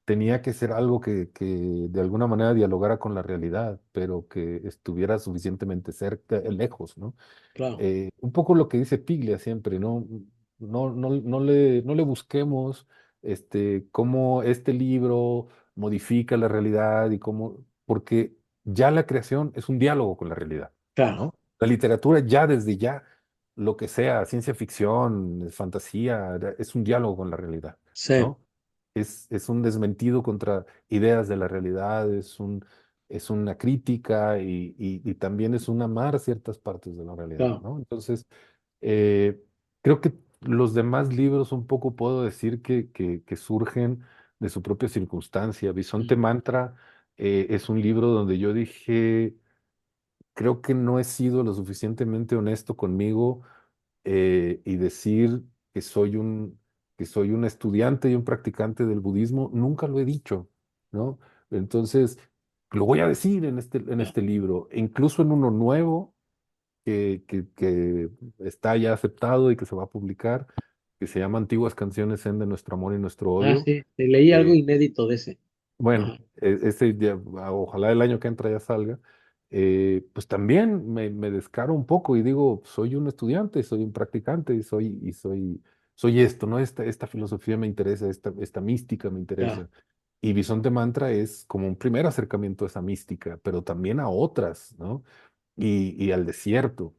Tenía que ser algo que de alguna manera dialogara con la realidad, pero que estuviera suficientemente cerca, lejos, ¿no? claro, Un poco lo que dice Piglia siempre, ¿no? No le busquemos cómo este libro modifica la realidad y cómo, porque ya la creación es un diálogo con la realidad, claro, ¿no? La literatura ya desde ya, lo que sea, ciencia ficción, fantasía, es un diálogo con la realidad, sí, ¿no? Es un desmentido contra ideas de la realidad, es una crítica y también es un amar ciertas partes de la realidad, claro, ¿no? Entonces, eh, creo que los demás libros un poco puedo decir que surgen de su propia circunstancia. Bisonte mm, Mantra es un libro donde yo dije, creo que no he sido lo suficientemente honesto conmigo y decir que que soy un estudiante y un practicante del budismo, nunca lo he dicho, ¿no? Entonces, lo voy a decir en claro. este libro, e incluso en uno nuevo que está ya aceptado y que se va a publicar, que se llama Antiguas canciones Zen de nuestro amor y nuestro Ah, odio. sí, leí algo Eh, inédito de ese. bueno, Ajá, ojalá el año que entra ya salga. Pues también me descaro un poco y digo, soy un estudiante, soy un practicante soy esto, ¿no? Esta filosofía me interesa, esta mística me claro, interesa. Y Bisonte Mantra es como un primer acercamiento a esa mística, pero también a otras, ¿no? Y al desierto.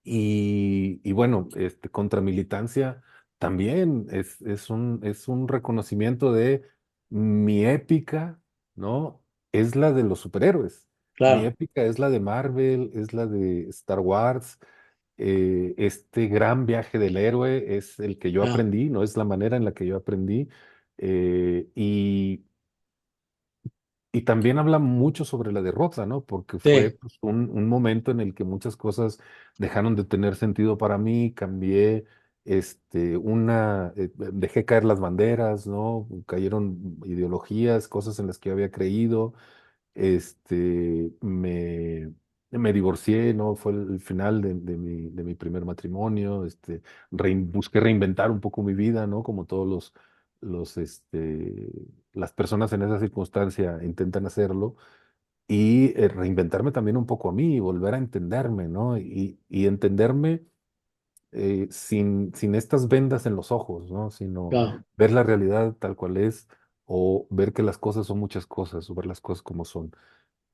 Y bueno, contra militancia también es un reconocimiento de mi épica, ¿no? Es la de los superhéroes. Mi claro, épica es la de Marvel, es la de Star Wars. Este gran viaje del héroe es el que yo claro, aprendí, ¿no? Es la manera en la que yo aprendí. Y también habla mucho sobre la derrota, ¿no? Porque fue sí, pues, un momento en el que muchas cosas dejaron de tener sentido para mí, cambié, dejé caer las banderas, ¿no? Cayeron ideologías, cosas en las que yo había creído, este, me, me divorcié, ¿no? Fue el final de mi primer matrimonio, busqué reinventar un poco mi vida, ¿no? Como todos los, las personas en esa circunstancia intentan hacerlo, y reinventarme también un poco a mí, y volver a entenderme, ¿no? Y entenderme sin estas vendas en los ojos, ¿no? Sino claro, ver la realidad tal cual es, o ver que las cosas son muchas cosas, o ver las cosas como son.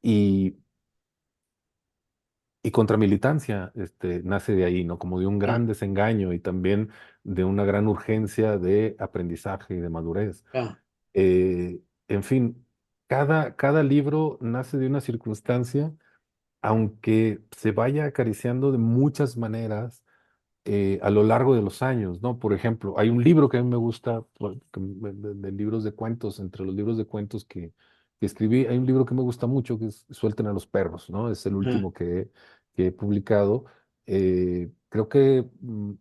Y, y contramilitancia, nace de ahí, ¿no? Como de un claro, gran desengaño y también de una gran urgencia de aprendizaje y de madurez. claro, En fin, cada libro nace de una circunstancia, aunque se vaya acariciando de muchas maneras a lo largo de los años, ¿no? Por ejemplo, hay un libro que a mí me gusta, de libros de cuentos, entre los libros de cuentos que escribí, hay un libro que me gusta mucho que es Suelten a los perros, ¿no? Es el ajá, último que he publicado, creo que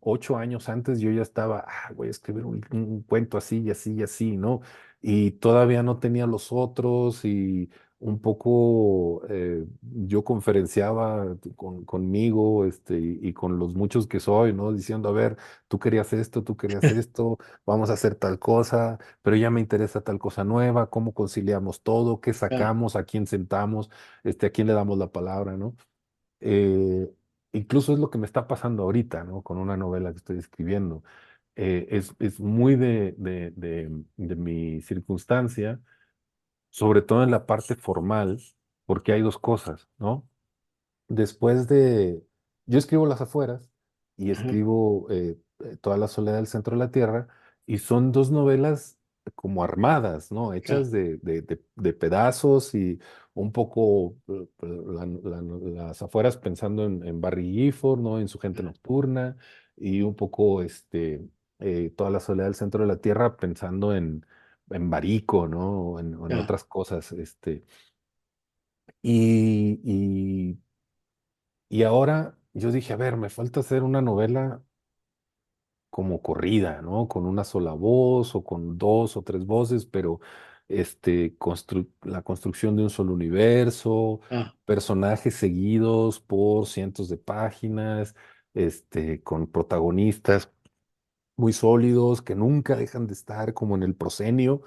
8 años antes yo ya estaba, voy a escribir un cuento así y así y así, ¿no? Y todavía no tenía los otros y un poco yo conferenciaba conmigo y con los muchos que soy, ¿no? Diciendo, a ver, tú querías esto, vamos a hacer tal cosa, pero ya me interesa tal cosa nueva, cómo conciliamos todo, qué ya, sacamos, a quién sentamos, a quién le damos la palabra, ¿no? Eh, Incluso es lo que me está pasando ahorita, ¿no? Con una novela que estoy escribiendo. Es muy de mi circunstancia, sobre todo en la parte formal, porque hay dos cosas, ¿no? Después de, yo escribo Las Afueras y ajá, escribo Toda la soledad del centro de la tierra, y son dos novelas como armadas, ¿no? ya, Hechas de pedazos y un poco las afueras pensando en Barry Gifford, ¿no? En su gente nocturna, y un poco Toda la soledad del centro de la tierra pensando en Barico, ¿no? O en ya, otras cosas, y, y y ahora yo dije, a ver, me falta hacer una novela como corrida, ¿no? Con una sola voz o con dos o tres voces, pero la construcción de un solo universo, ya, personajes seguidos por cientos de páginas, con protagonistas muy sólidos que nunca dejan de estar como en el proscenio.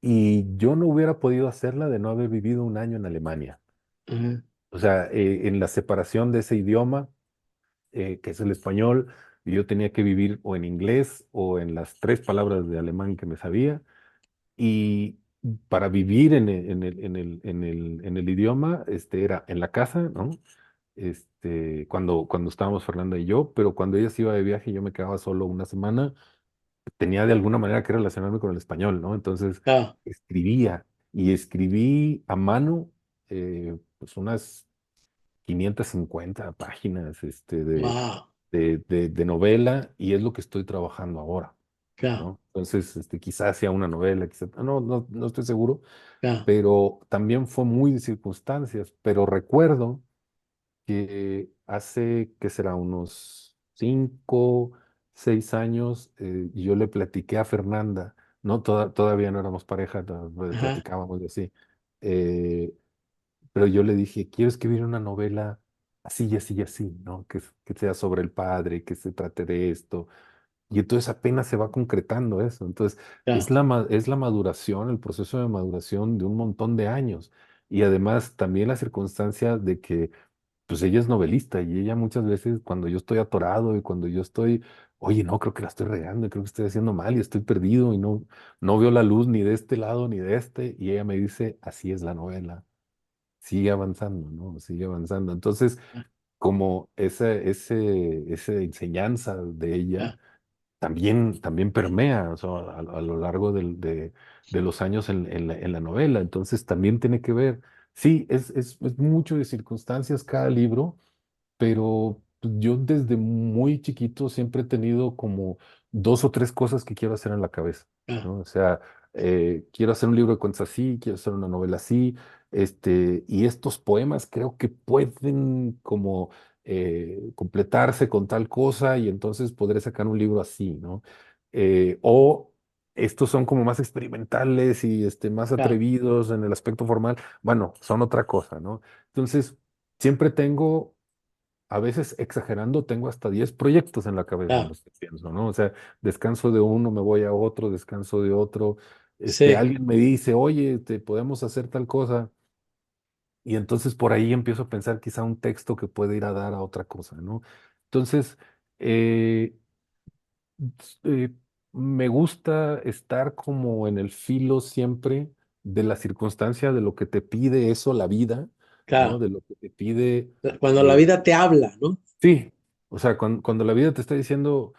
Y yo no hubiera podido hacerla de no haber vivido un año en Alemania. ajá, O sea, en la separación de ese idioma que es el español, y yo tenía que vivir o en inglés o en las tres palabras de alemán que me sabía, y para vivir en el idioma, era en la casa, ¿no? Cuando estábamos Fernanda y yo, pero cuando ella se iba de viaje, yo me quedaba solo una semana, tenía de alguna manera que relacionarme con el español, ¿no? Entonces, ya, escribía, y escribí a mano, pues unas 550 páginas wow, de novela, y es lo que estoy trabajando ahora, ya, ¿no? Entonces, quizás sea una novela, quizás, no estoy seguro, ya, pero también fue muy de circunstancias, pero recuerdo que hace, ¿qué será? Unos 5, 6 años, yo le platiqué a Fernanda, ¿no? Todavía no éramos pareja, ajá, platicábamos y así. eh, pero yo le dije, quiero escribir una novela así y así y así, ¿no? Que sea sobre el padre, que se trate de esto. Y entonces apenas se va concretando eso. Entonces, ya, es la maduración, el proceso de maduración de un montón de años. Y además también la circunstancia de que, pues ella es novelista, y ella muchas veces cuando yo estoy atorado y cuando yo estoy, oye, no, creo que la estoy regando, y creo que estoy haciendo mal y estoy perdido y no veo la luz ni de este lado ni de este, y ella me dice, así es la novela, sigue avanzando, ¿no? Sigue avanzando. Entonces, como esa enseñanza de ella ya, también permea, o sea, a lo largo de los años en la novela. Entonces, también tiene que ver, sí, es mucho de circunstancias cada libro, pero pues, yo desde muy chiquito siempre he tenido como dos o tres cosas que quiero hacer en la cabeza, ya, ¿no? O sea, quiero hacer un libro de cuentos así, quiero hacer una novela así, y estos poemas creo que pueden como completarse con tal cosa, y entonces podré sacar un libro así, ¿no? O estos son como más experimentales y más ya, atrevidos en el aspecto formal, bueno, son otra cosa, ¿no? Entonces, siempre tengo, a veces exagerando, tengo hasta 10 proyectos en la cabeza en ya, los que pienso, ¿no? O sea, descanso de uno, me voy a otro, descanso de otro. sí, Alguien me dice, oye, te podemos hacer tal cosa. Y entonces por ahí empiezo a pensar quizá un texto que puede ir a dar a otra cosa, ¿no? Entonces, eh, eh, me gusta estar como en el filo siempre de la circunstancia, de lo que te pide eso, la vida, ¿no? claro. De lo que te pide. Cuando la eh, vida te habla, ¿no? Sí, o sea, cuando la vida te está diciendo,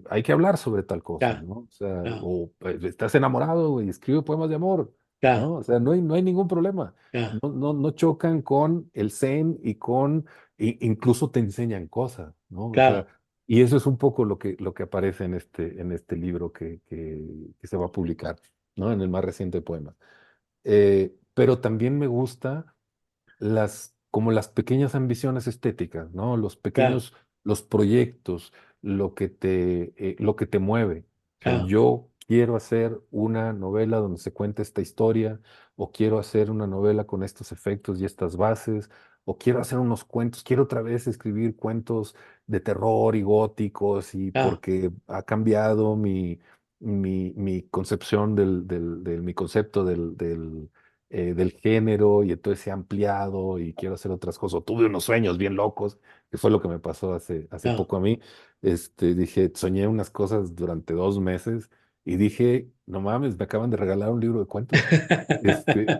hay que hablar sobre tal cosa, Ya, ¿no? O sea, ya, o estás enamorado y escribe poemas de amor, ya, ¿no? O sea, no hay ningún problema. ya, No chocan con el zen y incluso te enseñan cosas, ¿no? O sea, claro, y eso es un poco lo que aparece en este libro que se va a publicar, ¿no? En el más reciente poema. Pero también me gusta como las pequeñas ambiciones estéticas, ¿no? Los claro, pequeños los proyectos, lo que te mueve. O sea, Claro, yo quiero hacer una novela donde se cuente esta historia, o quiero hacer una novela con estos efectos y estas bases, o quiero hacer unos cuentos, quiero otra vez escribir cuentos de terror y góticos, y claro, porque ha cambiado mi concepción mi concepto del género, y entonces se ha ampliado y quiero hacer otras cosas. O tuve unos sueños bien locos, que fue lo que me pasó hace claro. poco a mí. Dije, soñé unas cosas durante 2 meses y dije, no mames, me acaban de regalar un libro de cuentos. Este,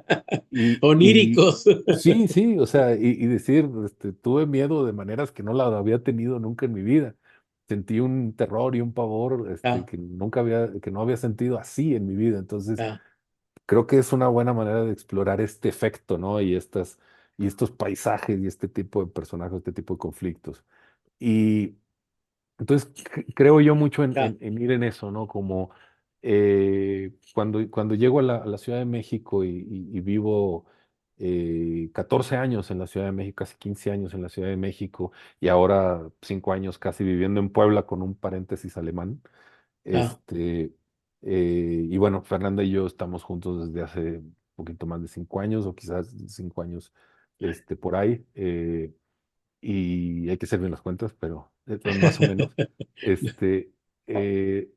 y Oníricos. sí, sí, o sea, y decir, tuve miedo de maneras que no la había tenido nunca en mi vida. Sentí un terror y un pavor, Claro, que no había sentido así en mi vida. Entonces, claro, creo que es una buena manera de explorar este efecto, ¿no? Y estos paisajes y este tipo de personajes, este tipo de conflictos. Y entonces creo yo mucho claro, en ir en eso, ¿no? Como cuando llego a la Ciudad de México y vivo 14 años en la Ciudad de México, casi 15 años en la Ciudad de México, y ahora 5 años casi viviendo en Puebla con un paréntesis alemán. claro. Este, y bueno, Fernanda y yo estamos juntos desde hace un poquito más de 5 años, o quizás 5 años, por ahí. Y hay que hacer bien las cuentas, pero más o menos. Este, eh,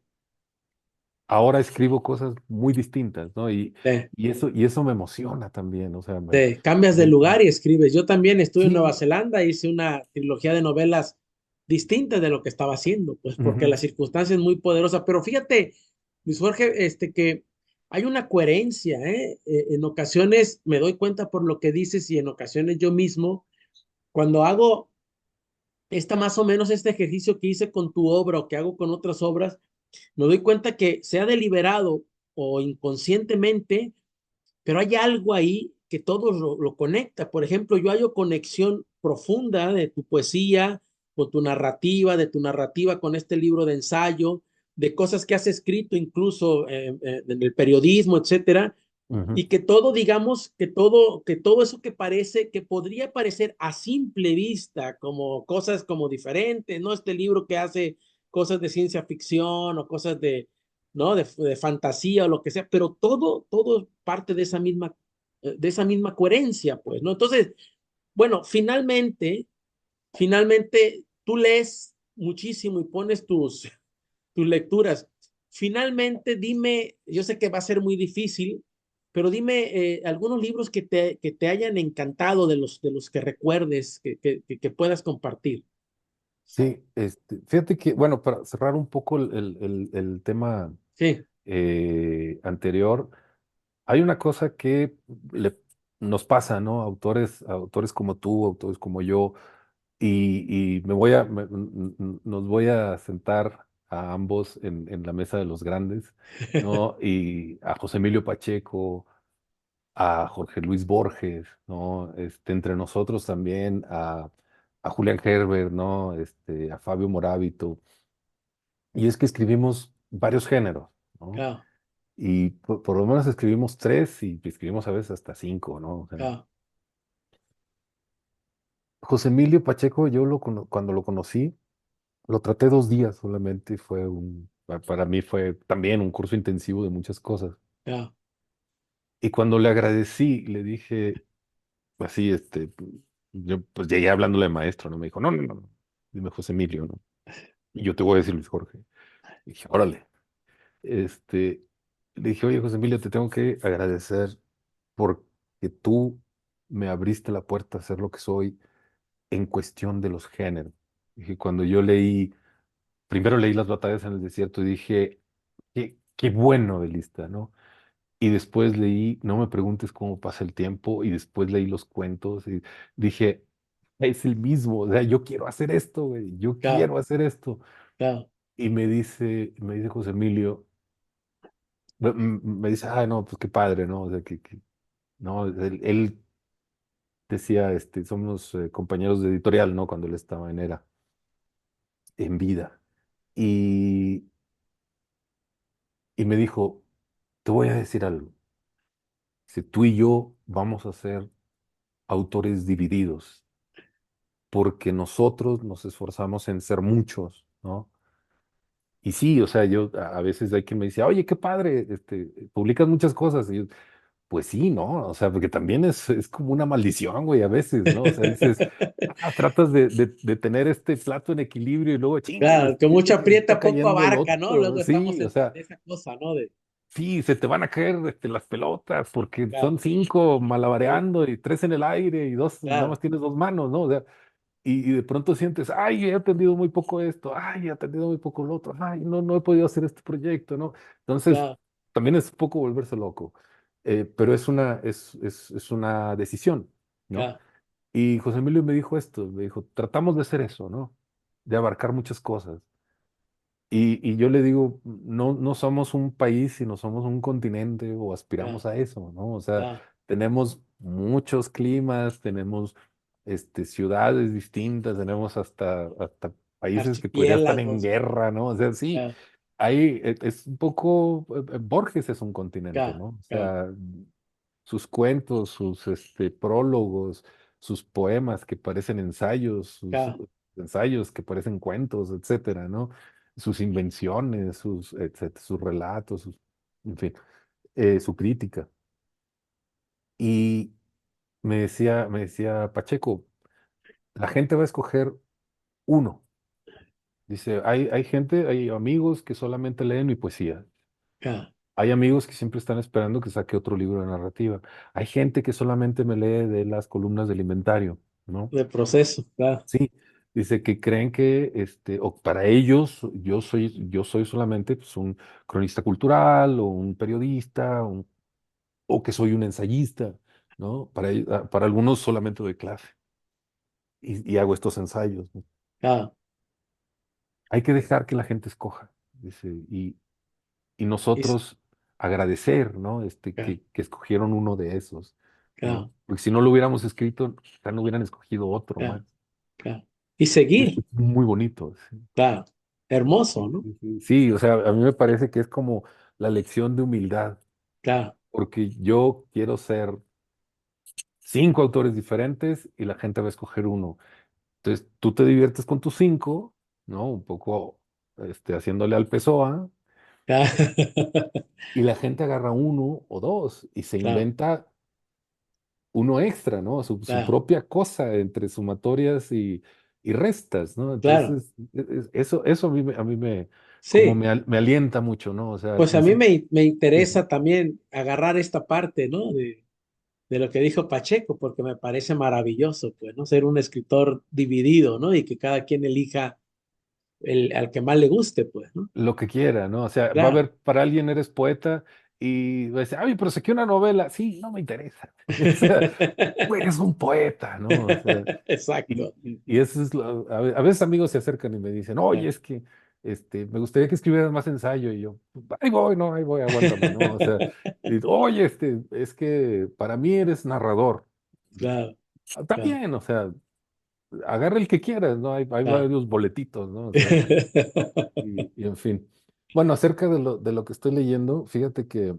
Ahora escribo cosas muy distintas, ¿no? Sí. Y eso me emociona también, o sea, Te cambias de me- lugar y escribes. Yo también estuve en Nueva sí, Zelanda, hice una trilogía de novelas distintas de lo que estaba haciendo, pues porque la ujú, circunstancia es muy poderosa. Pero fíjate, Luis Jorge, que hay una coherencia, ¿eh? En ocasiones me doy cuenta por lo que dices y en ocasiones yo mismo, cuando hago más o menos este ejercicio que hice con tu obra o que hago con otras obras, me doy cuenta que sea deliberado o inconscientemente, pero hay algo ahí que todo lo conecta. Por ejemplo, yo hallo conexión profunda de tu poesía con tu narrativa, de tu narrativa con este libro de ensayo, de cosas que has escrito incluso en el periodismo, etcétera, ujú. y que todo, digamos, que todo eso que parece, que podría parecer a simple vista como cosas como diferentes, ¿no? Este libro que hace cosas de ciencia ficción o cosas de, ¿no? De fantasía o lo que sea, pero todo parte de esa misma coherencia, pues, ¿no? Entonces, bueno, finalmente tú lees muchísimo y pones tus lecturas. Finalmente, dime, yo sé que va a ser muy difícil, pero dime algunos libros que te hayan encantado de los que recuerdes, que puedas compartir. Sí, fíjate que, bueno, para cerrar un poco el tema Sí, anterior, hay una cosa que nos pasa, ¿no? Autores como tú, autores como yo, y nos voy a sentar a ambos en la mesa de los grandes, ¿no? Y a José Emilio Pacheco, a Jorge Luis Borges, ¿no? Entre nosotros también a Julián Herbert, ¿no? A Fabio Morábito. Y es que escribimos varios géneros, ¿no? claro, Y por lo menos escribimos tres, y escribimos a veces hasta cinco, ¿no? O sea, claro, José Emilio Pacheco, cuando lo conocí, lo traté 2 días solamente, y para mí fue también un curso intensivo de muchas cosas. claro, Y cuando le agradecí, le dije, así, yo pues llegué hablándole de maestro, ¿no? Me dijo, no, no, no, no, dime José Emilio, ¿no? Y yo te voy a decir Luis Jorge. Y dije, órale. Este, Le dije, oye, José Emilio, te tengo que agradecer porque tú me abriste la puerta a ser lo que soy en cuestión de los géneros. Dije, cuando yo primero leí Las batallas en el desierto y dije, qué bueno de lista, ¿no? Y después leí No me preguntes cómo pasa el tiempo, y después leí los cuentos y dije, es el mismo, o sea, yo quiero hacer esto, güey, yo claro, quiero hacer esto. claro, Y me dice José Emilio, me dice, ay, no, pues qué padre, ¿no? O sea, no, él decía, somos compañeros de editorial, ¿no? Cuando él estaba en vida. Y, y me dijo, te voy a decir algo. Si tú y yo vamos a ser autores divididos, porque nosotros nos esforzamos en ser muchos, ¿no? Y sí, o sea, yo a veces hay quien me dice, oye, qué padre, publicas muchas cosas. Y yo, pues sí, ¿no? O sea, porque también es como una maldición, güey, a veces, ¿no? O sea, dices, tratas de tener este plato en equilibrio y luego, chinga, Claro, que mucho se está aprieta, poco cayendo el abarca, ¿no? otro. Luego estamos Sí, o en sea, esa cosa, ¿no? De, sí, se te van a caer las pelotas porque claro, son cinco sí, malabareando y tres en el aire y dos, nada claro, más tienes dos manos, ¿no? O sea, y de pronto sientes, ay, he aprendido muy poco esto, ay, he aprendido muy poco lo otro, ay, no he podido hacer este proyecto, ¿no? Entonces, claro, también es un poco volverse loco, pero es una decisión, ¿no? claro, Y José Emilio me dijo esto, me dijo, tratamos de hacer eso, ¿no? De abarcar muchas cosas. Y yo le digo, no somos un país, sino somos un continente o aspiramos claro, a eso, ¿no? O sea, claro. tenemos muchos climas, tenemos ciudades distintas, tenemos hasta países que pues ya están en Archipiélagos, guerra, ¿no? O sea, sí, claro, es un poco, Borges es un continente, claro, ¿no? O claro, sea, sus cuentos, sus prólogos, sus poemas que parecen ensayos, sus claro, ensayos que parecen cuentos, etcétera, ¿no? Sus invenciones, sus relatos, en fin, su crítica. Y me decía Pacheco, la gente va a escoger uno. Dice, hay gente, hay amigos que solamente leen mi poesía. claro. Hay amigos que siempre están esperando que saque otro libro de narrativa. Hay gente que solamente me lee de las columnas del inventario, ¿no? De proceso, claro, Sí, dice que creen que, o para ellos, yo soy solamente pues, un cronista cultural o un periodista o que soy un ensayista, ¿no? Para algunos solamente doy clase y hago estos ensayos, ¿no? claro, Hay que dejar que la gente escoja, dice, y y s- nosotros agradecer, ¿no? claro, Que escogieron uno de esos, claro, ¿no? Porque si no lo hubiéramos escrito, quizá no hubieran escogido otro más. claro, claro. Y Es seguir, muy bonito. Sí. claro, hermoso, Sí, ¿no? sí, sí. Sí, o sea, a mí me parece que es como la lección de humildad, Claro, porque yo quiero ser 5 autores diferentes y la gente va a escoger uno. Entonces, tú te diviertes con tus 5, ¿no? Un poco haciéndole al Pessoa, claro, y la gente agarra uno o dos y se claro, inventa uno extra, ¿no? Su claro, propia cosa entre sumatorias y restas, ¿no? claro. Entonces, eso como Sí, me alienta mucho, ¿no? O sea, al pues a mí principio. me Sí, interesa también agarrar esta parte, ¿no? De lo que dijo Pacheco, porque me parece maravilloso, pues, ¿no? Ser un escritor dividido, ¿no? Y que cada quien elija al que más le guste, pues, ¿no? lo que quiera, ¿no? O sea, va a Claro. haber, para alguien eres poeta y va a decir, ay, pero saqué una novela. Sí, no me interesa. O sea, tú eres un poeta, ¿no? O sea, y, Exacto. y, y eso es a veces amigos se acercan y me dicen, oye, es que me gustaría que escribieras más ensayo. Y yo, ahí voy, no, ahí voy, aguántame, ¿no? O sea, oye, es que para mí eres narrador. Claro, claro, También, o sea, agarra el que quieras, ¿no? Hay claro. varios boletitos, ¿no? O sea, y en fin. Bueno, acerca de lo que estoy leyendo, fíjate que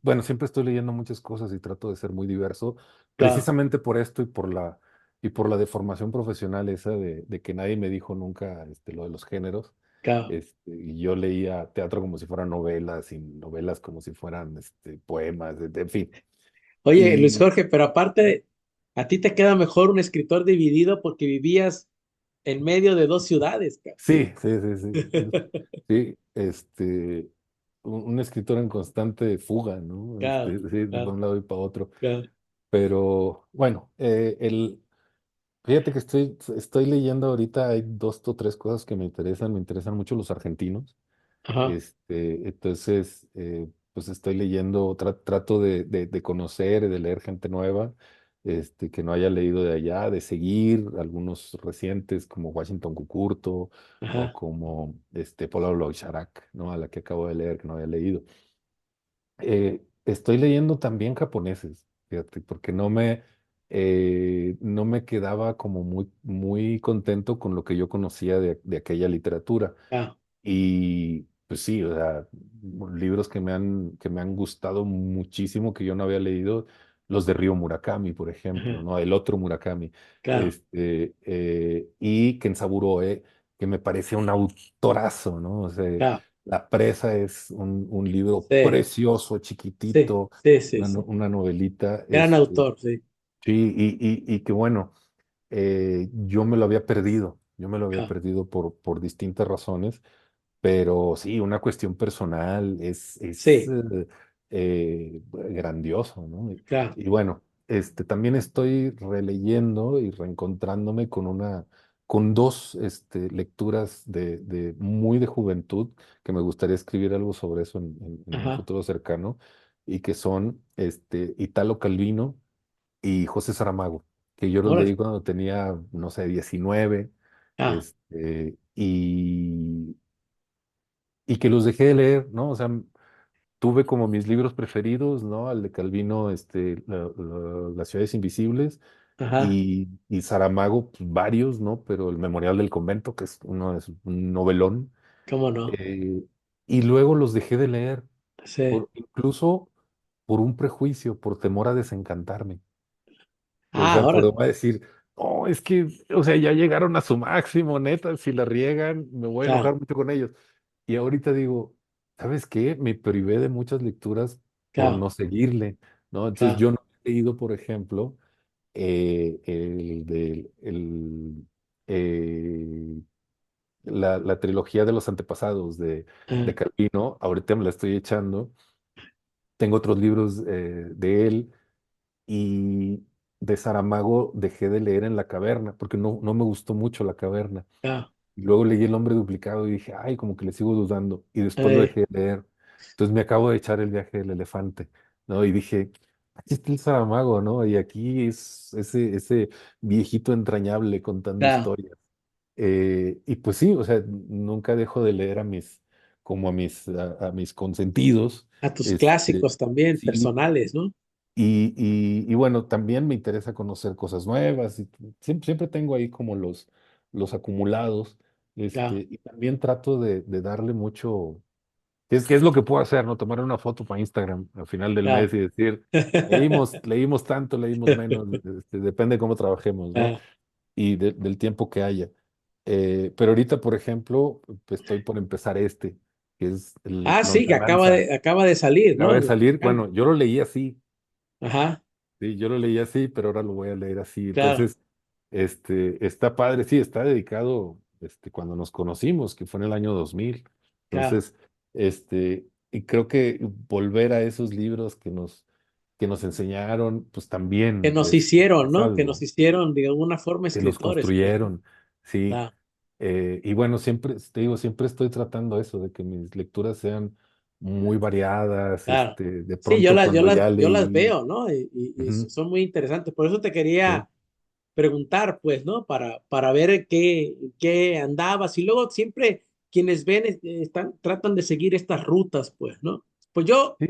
bueno, siempre estoy leyendo muchas cosas y trato de ser muy diverso, Claro, precisamente por esto y por la deformación profesional esa de que nadie me dijo nunca lo de los géneros. claro. Y yo leía teatro como si fueran novelas y novelas como si fueran poemas, en fin. Oye, Luis Y Jorge, pero aparte, a ti te queda mejor un escritor dividido porque vivías en medio de dos ciudades, cabrón. sí, sí, sí, sí. Sí, un escritor en constante fuga, ¿no? Claro, Sí, de claro, un lado y para otro. claro. Pero bueno, fíjate que estoy leyendo ahorita, hay dos o tres cosas que me interesan mucho los argentinos. Ajá, Entonces, pues estoy leyendo, trato de conocer, de leer gente nueva, que no haya leído de allá, de seguir algunos recientes como Washington Cucurto o ajá, como Paula Loicharak, ¿no? A la que acabo de leer, que no había leído. Estoy leyendo también japoneses, fíjate, porque no me quedaba como muy, muy contento con lo que yo conocía de aquella literatura. claro, Y pues sí, o sea, libros que me han gustado muchísimo, que yo no había leído. los de Río Murakami, por ejemplo, Ajá, ¿no? El otro Murakami, claro, y Kenzaburo Oe, que me parece un autorazo, ¿no? O sea, claro. La presa es un libro Sí, precioso, sí, chiquitito, sí, sí, sí. una novelita, Gran autor, sí. sí, y que bueno, yo me lo había perdido, yo me lo había Claro, perdido por distintas razones, pero sí, una cuestión personal es sí, grandioso, ¿no? claro. Y bueno, también estoy releyendo y reencontrándome con dos lecturas muy de juventud, que me gustaría escribir algo sobre eso en un Ajá. futuro cercano, y que son Italo Calvino y José Saramago, que yo los leí Órale. cuando tenía, no sé, 19, Ah, y que los dejé de leer, ¿no? O sea, tuve como mis libros preferidos, ¿no? Al de Calvino, Las ciudades invisibles, ajá. y Saramago, pues, varios, ¿no? Pero El Memorial del Convento, que es un novelón, ¿Cómo no? eh, y luego los dejé de leer, Sí. incluso por un prejuicio, por temor a desencantarme. O Ah, sea, por órale. va a decir, no, es que, o sea, ya llegaron a su máximo, neta, si la riegan, me voy a enojar Claro, mucho con ellos. Y ahorita digo, ¿sabes qué? Me privé de muchas lecturas por claro, no seguirle, ¿no? Entonces claro. yo no he leído, por ejemplo, eh, la trilogía de los antepasados de Ah, Calvino, ahorita me la estoy echando. Tengo otros libros de él, y de Saramago dejé de leer en La Caverna, porque no me gustó mucho La Caverna. claro. Y luego leí El Hombre Duplicado y dije, ay, como que le sigo dudando. Y después lo Eh, dejé de leer. Entonces me acabo de echar El viaje del elefante, ¿no? Y dije, aquí está el Saramago, ¿no? Y aquí es ese viejito entrañable contando claro. historias. Y pues sí, o sea, nunca dejo de leer a mis consentidos. A tus Este, clásicos también, sí, personales, ¿no? y bueno, también me interesa conocer cosas nuevas, y siempre tengo ahí como los acumulados, Claro. y también trato de darle mucho, ¿qué es lo que puedo hacer, no? Tomar una foto para Instagram al final del mes Claro. y decir, leímos tanto, leímos menos, depende de cómo trabajemos, ¿no? Ah, Y del tiempo que haya. Pero ahorita, por ejemplo, pues estoy por empezar que es sí, que Lontananza. acaba de salir, Acaba ¿no? de Me salir, encanta. bueno, yo lo leí así. Ajá, Sí, yo lo leí así, pero ahora lo voy a leer así. claro, Entonces, está padre, sí, está dedicado, cuando nos conocimos, que fue en el año 2000. claro. Entonces, y creo que volver a esos libros que nos enseñaron, pues Que también nos hicieron, es ¿no? Que nos algo, hicieron de alguna forma que nos escritores, pues, ¿no? construyeron, sí. Claro, Y bueno, siempre, te digo, siempre estoy tratando eso, de que mis lecturas sean muy variadas, claro. de Sí, pronto cuando ya yo las leí. veo, ¿no? Y Ujú, son muy interesantes. Por eso te sí. quería preguntar, pues, ¿no? Para ver qué andabas. Y luego siempre quienes ven tratan de seguir estas rutas, pues, ¿no? Pues yo, Sí,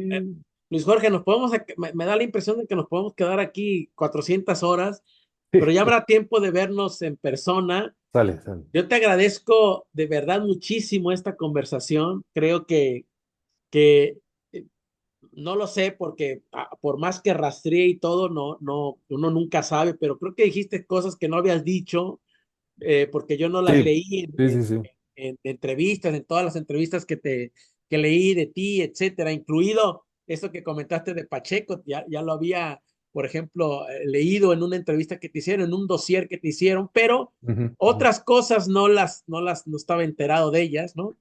Luis Jorge, me da la impresión de que nos podemos quedar aquí 400 horas, pero ya habrá tiempo de vernos en persona. sale, sale. Yo te agradezco de verdad muchísimo esta conversación. Creo que no lo sé porque por más que rastreé y todo, uno nunca sabe, pero creo que dijiste cosas que no habías dicho porque yo no las Sí, leí sí, sí, sí. en entrevistas, en todas las entrevistas que leí de ti, etcétera, incluido eso que comentaste de Pacheco, ya lo había, por ejemplo, leído en una entrevista que te hicieron, en un dossier que te hicieron, pero Ujú, ujú. otras cosas no estaba enterado de ellas, ¿no?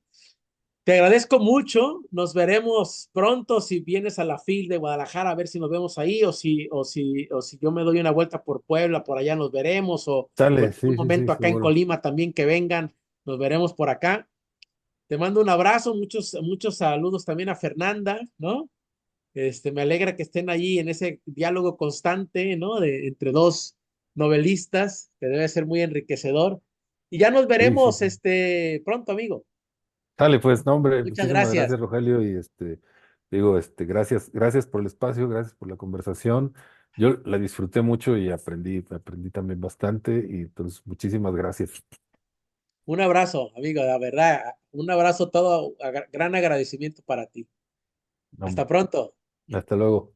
Te agradezco mucho. Nos veremos pronto si vienes a la FIL de Guadalajara a ver si nos vemos ahí o si yo me doy una vuelta por Puebla, por allá nos veremos o en Sale, algún sí, sí, sí, momento acá en seguro. Colima también que vengan, nos veremos por acá. Te mando un abrazo, muchos saludos también a Fernanda, ¿no? Me alegra que estén allí en ese diálogo constante, ¿no? Entre dos novelistas, que debe ser muy enriquecedor. Y ya nos Sí, sí, veremos, sí. pronto, amigo. Sale, pues, no, hombre, Muchas muchísimas gracias. gracias, Rogelio, y digo, gracias por el espacio, gracias por la conversación. Yo la disfruté mucho y aprendí también bastante, y entonces muchísimas gracias. Un abrazo, amigo, la verdad, un abrazo todo, gran agradecimiento para ti. No, Hasta hombre, pronto. hasta luego.